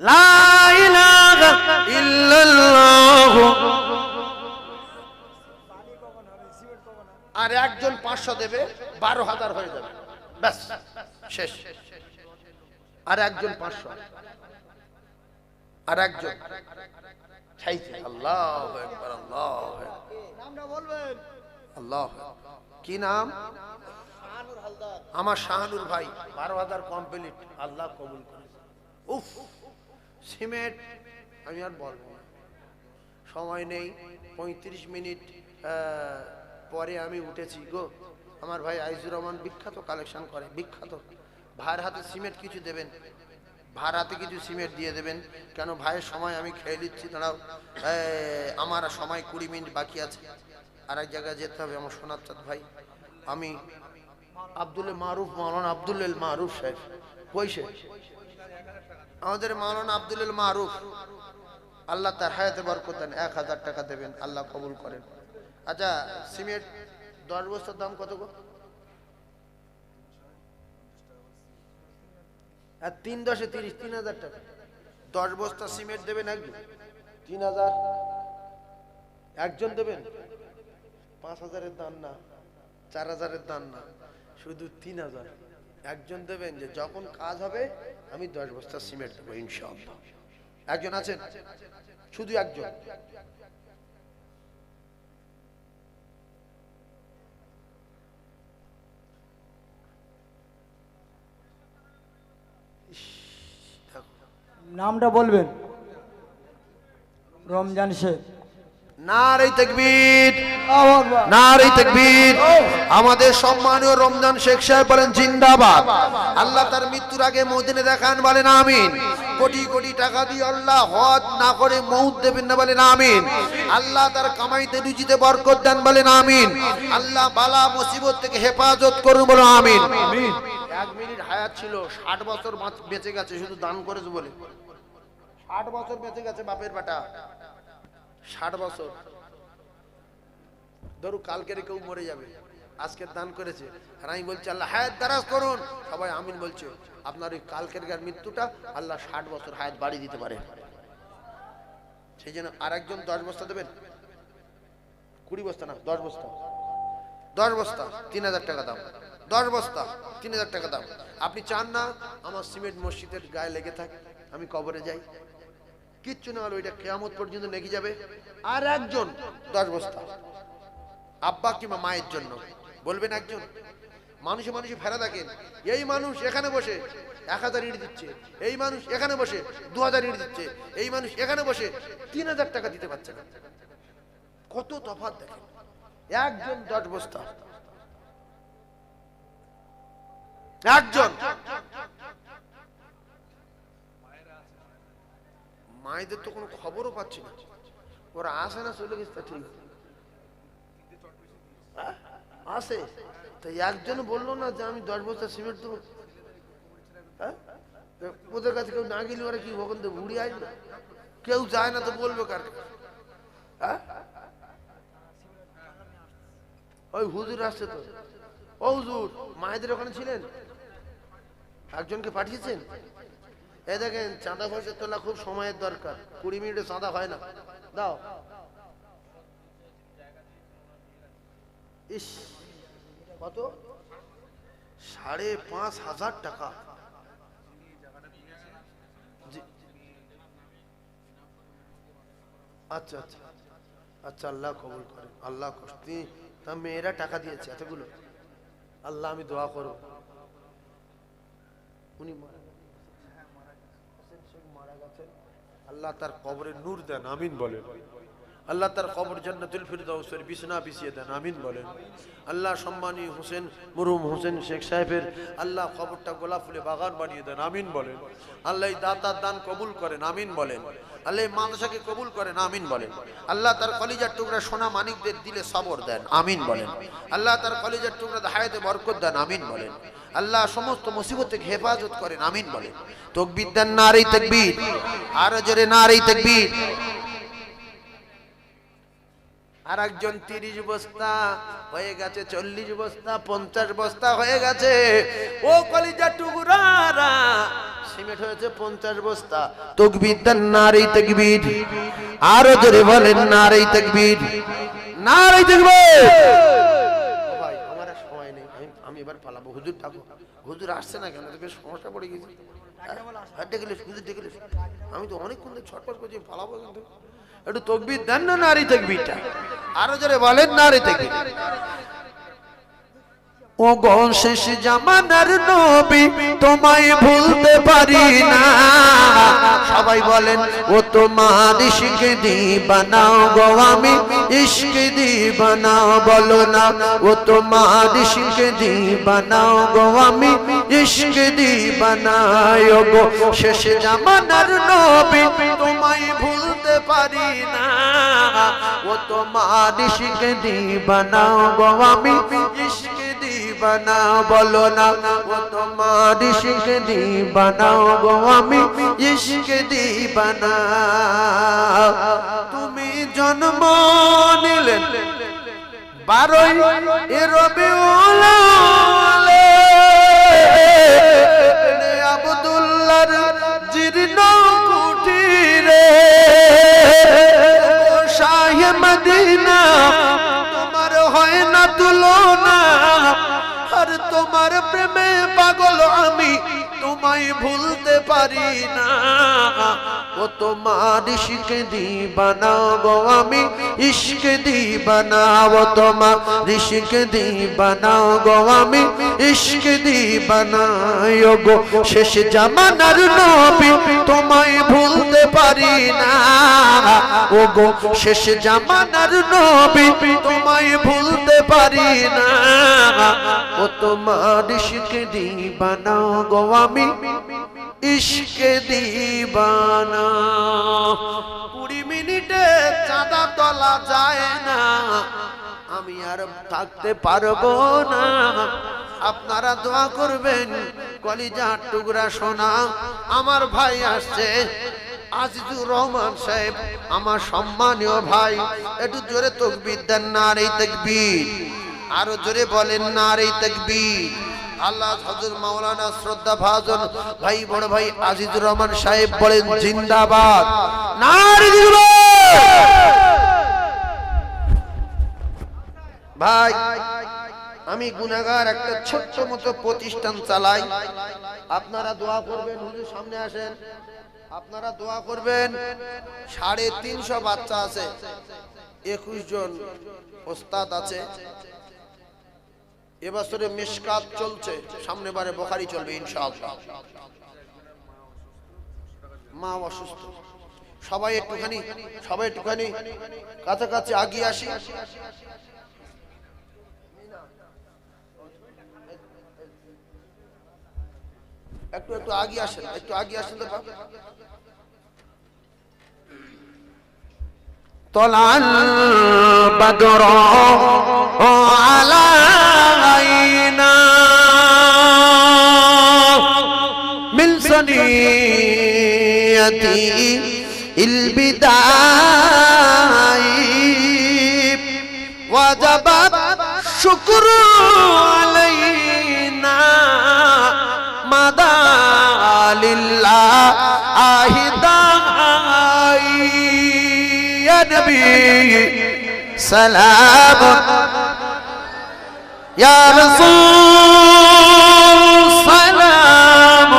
লা ইলাহা ইল্লাল্লাহ। আর একজন 500 দেবে, 12,000 হয়ে যাবে, ব্যাস শেষ। আর একজন 500, আর একজন চাইছে। আল্লাহু আকবার, আল্লাহু আকবার। নামটা বলবেন? আল্লাহ। কি নাম? শাহানুর হালদার। আমার শাহানুর ভাই 12,000 কমপ্লিট, আল্লাহ কবুল করে। উফ, সিমেন্ট আমি আর বলবো না, সময় নেই। 35 মিনিট পরে আমি উঠেছি গো। আমার ভাই আইজুর রহমান বিখ্যাত কালেকশন করে, বিখ্যাত। ভাইয়ের হাতে সিমেন্ট কিছু দেবেন, ভাইয়ের হাতে কিছু সিমেন্ট দিয়ে দেবেন। কেন ভাইয়ের সময় আমি খেয়ে নিচ্ছি, দাঁড়াও, আমার সময় 20 মিনিট বাকি আছে, আর এক জায়গায় যেতে হবে। আমার সোনার চাঁদ ভাই, আমি আব্দুল মারুফ, মাওলানা আব্দুল মারুফ সাহেব কইছে, আমাদের মাওলানা আব্দুল মারুফ, আল্লাহ তার হায়াতে বরকত দেন, 1000 টাকা দেবেন, আল্লাহ কবুল করেন। আচ্ছা, সিমেন্ট 10 বস্তার দাম কত গো? আর 3 10 30, 3000 টাকা। 10 বস্তা সিমেন্ট দেবেন একজন, 3000। একজন দেবেন 5000-এর দান না, 4000-এর দান না, শুধু 3000। একজন দেবেন যে যখন কাজ হবে আমি 10 বস্তা সিমেন্ট দেবো ইনশাআল্লাহ। একজন আছেন? শুধু একজন। নামটা বলবেন? রমজান শেখ। নারে তাকবীর, নারে তাকবীর। আমাদের সম্মানীয় রমজান শেখ সাহেব বলেন জিন্দাবাদ। আল্লাহ তার মৃত্যুর আগে মদিনে দেখান, বলেন আমিন। কোটি কোটি টাকা দিয়ে আল্লাহ হজ না করে মউত দেবেন না, বলেন আমিন। আল্লাহ তার কামাইতে রুজিতে বরকত দেন, বলেন আমিন। আল্লাহ বালা মুসিবত থেকে হেফাজত করুন, বলেন আমিন। 1 মিনিট হায়াত ছিল, 60 বছর বেঁচে গেছে শুধু দান করেছে বলে। 60 বছর বেঁচে গেছে বাপের বেটা, 60 বছর। ধরু কালকের কেউ মরে যাবে, আজকে দান করেছে, আর আমি বলছি আল্লাহ হায়াত দারাজ করুন, সবাই আমিন বলছে। আপনার ওই কালকের মৃত্যুটা আল্লাহ 60 বছর হায়াত বাড়ি দিতে পারে। সেই জন্য আর একজন 10 বস্তা দেবেন, 20 বস্তা না, 10 বস্তা। 10 বস্তা 3000 টাকা দাম, 10 বস্তা 3000 টাকা দাম। আপনি চান না আমার সিমেন্ট মসজিদের গায়ে লেগে থাকে, আমি কবরে যাই? কিচ্ছু না হলে ওইটা কিয়ামত পর্যন্ত লেগে যাবে। আর একজন 10 বস্তা আব্বা কিংবা মায়ের জন্য বলবেন। একজন মানুষে মানুষে ফেরা থাকেন, এই মানুষ এখানে বসে 1000 ইট দিচ্ছে, এই মানুষ এখানে বসে 2000 ইট দিচ্ছে, এই মানুষ এখানে বসে 3000 টাকা দিতে পারছে না। কত তফাৎ দেখেন। একজন 10 বস্তা, একজন। মায়েদের তো কোনো খবরও পাচ্ছি না, ওরা আসে না, চলে গেছে। ঠিক আসে, তো একজন বললো না যে আমি 10 বস্তা সিমেন্ট দেবো? হ্যাঁ, ওদের কাছে কেউ না গেলে ওরা কি ওখান থেকে উড়ে আসবে? কেউ যায় না তো বলবে কার? হ্যাঁ, ওই হুজুর আসছে তো। ও হুজুর, মায়েদের ওখানে ছিলেন, একজনকে পাঠিয়েছেন। এই দেখেন, চাঁদা পয়সা তোলা খুব সময়ের দরকার, 20 মিনিটে চাঁদা হয় না। দাও। ইস, কত? 5,500 টাকা। আচ্ছা আচ্ছা আচ্ছা, আল্লাহ কবুল করেন, আল্লাহ কষ্টি। তা মেয়েরা টাকা দিয়েছে এতগুলো, আল্লাহ আমি দোয়া করব। উনি মারা গেছেন, আল্লাহ তার কবরে নূর দেন, আমিন বলেন। আল্লাহ তার কবর জান্নাতুল ফিরদাউসের বিছানা বিছিয়ে দেন, আমিন বলেন। আল্লাহ সম্মানী হোসেন মরহুম হোসেন শেখ সাহেবের আল্লাহ কবরটা গোলাপ ফুলে বাগান বানিয়ে দেন, আমিন বলেন। আল্লাহ দাতার দান কবুল করেন, আমিন বলেন। আল্লাহ মাদ্রাসাকে কবুল করেন, আমিন বলেন। আল্লাহ তার কলিজার টুকরা সোনা মানিকদের দিলে সবর দেন, আমিন বলেন। আল্লাহ তার কলিজার টুকরা হায়াতে বরকত দেন, আমিন বলেন। আল্লাহ সমস্ত মুসিবত থেকে হেফাজত করেন, আমিন বলেন। তাকবীর দেন, নারে তাকবীর, আর জোরে নারে তাকবীর। আর একজন 30 বস্তা হয়ে গেছে, 40 বস্তা, 50 বস্তা হয়ে গেছে। ও কলিজা টুকরারা, সিমেন্ট হয়েছে 50 বস্তা। তাকবীর দেন, নারে তাকবীর, আর জোরে বলেন নারে তাকবীর, নারে তাকবীর। ভাই আমার আর সময় নেই, আমি এবার পালাবো। হুজুর ঠাকুর, হুজুর আসছে না কেন? বেশ সমস্যা পড়ে গেছি। আমি তো অনেকক্ষণ ছটফট করছি, পালাবো কিন্তু। একটু তাকবীর দেন না, নারী তাকবীরটা আরো জোরে বলেন, নারী তাকবীর। ও গো শেষ জামানার নবী, তোমায় ভুলতে পারি না। সবাই বলেন, ও তোমার ইশক দিবানা গো আমি ইশক দিবানা, বলো না ও তোমার ইশক দিবানা গো আমি ইশক দিবানা। ও গো শেষ জামানার নবী, তোমায় ভুলতে পারি না। ও তোমার ইশক দিবানা গো আমি ইশক দিবানা, বলো না ও তোমার ইশক দিবানা গো আমি ইশক দিবানা। তুমি জন্ম নিলে 12ই রবিউল আউয়াল, আব্দুল্লাহর জীর্ণ কুটিরে শাহে মদিনা, তোমার হয় না তুলনা। আর তোমার প্রেমে পাগল আমি, তোমায় ভুলতে পারি না। ও তোমার ইশক দিবানা গো আমি ইশক দিবানা, ও তোমার ইশক দিবানা গো আমি ইশক দিবানা। ও গো শেষ জামানার নবী, তোমায় ভুলতে পারি না। ও গো শেষ জামানার নবী, তোমায় ভুলতে পারি না। ও তোমার ইশক দিবানা গো আমি ইশক দিবানা। 20 মিনিটে চাঁদা তোলা যায় না, আমি আর থাকতে পারবো না। আপনারা দোয়া করবেন, কলিজার টুকরা সোনা আমার ভাই আসছে, আজিজুর রহমান সাহেব, আমার সম্মানীয় ভাই। একটু জোরে তাকবীর দেন, নারে তাকবীর, আরো জোরে বলেন নারে তাকবীর। আল্লাহ হযরত মাওলানা শ্রদ্ধা ভাজন ভাই, বড় ভাই আজিজুর রহমান সাহেব বলেন জিন্দাবাদ, নারে তাকবীর। ভাই আমি গুনাহগার, একটা ছোট্ট মতো প্রতিষ্ঠান চালাই, আপনারা দোয়া করবেন। হুজুর সামনে আসেন, আপনারা দোয়া করবেন। 350 বাচ্চা আছে, 21 জন ওস্তাদ আছে। এবছরে মিশকাত চলছে, সামনে বারে বুখারী চলবে ইনশাআল্লাহ। মা অসুস্থ, সবাই একটুখানি কাছাকাছি আগিয়ে আসি। একটু আগিয়ে আসেন, একটু আগিয়ে আসেন তো। طلع البدر علينا سنيتي البداية وجب الشكر علينا مدى لله داعي يا نبي سلام يا رسول سلام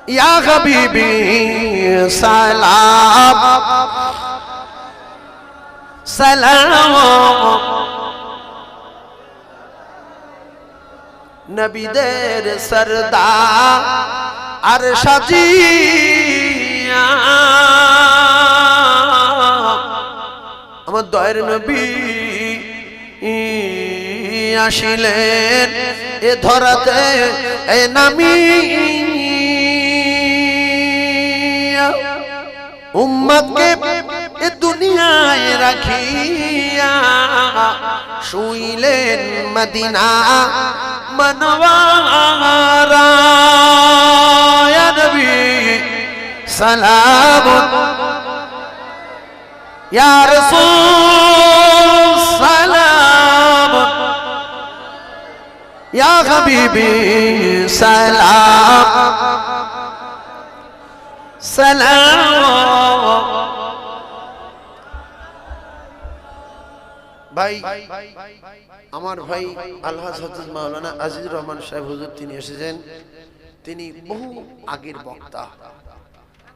يا حبيبي سلام سلام নবীদের সরদার আর সাজিয়া আমার দয়ার নবী আসিলেন এ ধরাতে এ নামি উম্মতকে এ দুনিয়ায় রাখিয়া শুইলেন মদিনা मनवारा या नबी सलाम या रसूल सलाम या हबीबी सलाम सलाम भाई আমার ভাই আলহাজ হযরত মাওলানা আজিজুর রহমান সাহেব হুজুর তিনি এসেছেন তিনি বহু আগের বক্তা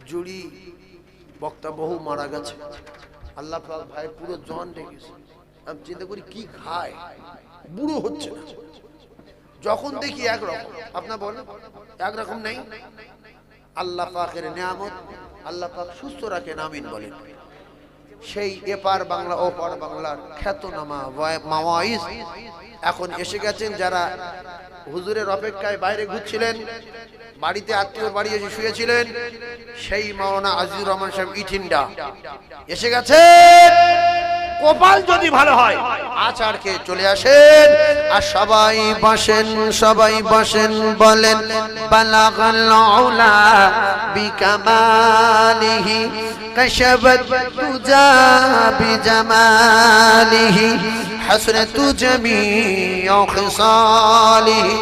জুড়ি বক্তা বহু মারা গেছে আল্লাহ পাক ভাই পুরো জন রেখেছে আমি চিন্তা করি কি খায় বুড়ো হচ্ছে না যখন দেখি একরকম আপনার বলেন একরকম নেই আল্লাহ পাকের নিয়ামত আল্লাহ পাক সুস্থ রাখেন আমিন বলেন সেই এপার বাংলা ওপার বাংলার খ্যাতনামা মাওয়াইজ এখন এসে গেছেন যারা হুজুরের অপেক্ষায় বাইরে ঘুরছিলেন বাড়িতে আত্মীয়র বাড়ি এসে শুয়েছিলেন সেই মাওলানা আজিজুর রহমান সাহেব ইঠিন্ডা এসে গেছেন কপাল যদি ভালো হয় আচারকে চলে আসেন আর সবাই বসেন বলেন বালাগাল উলা বিকামালিহি كشفت تجا بجماله حسنت جميع خصاله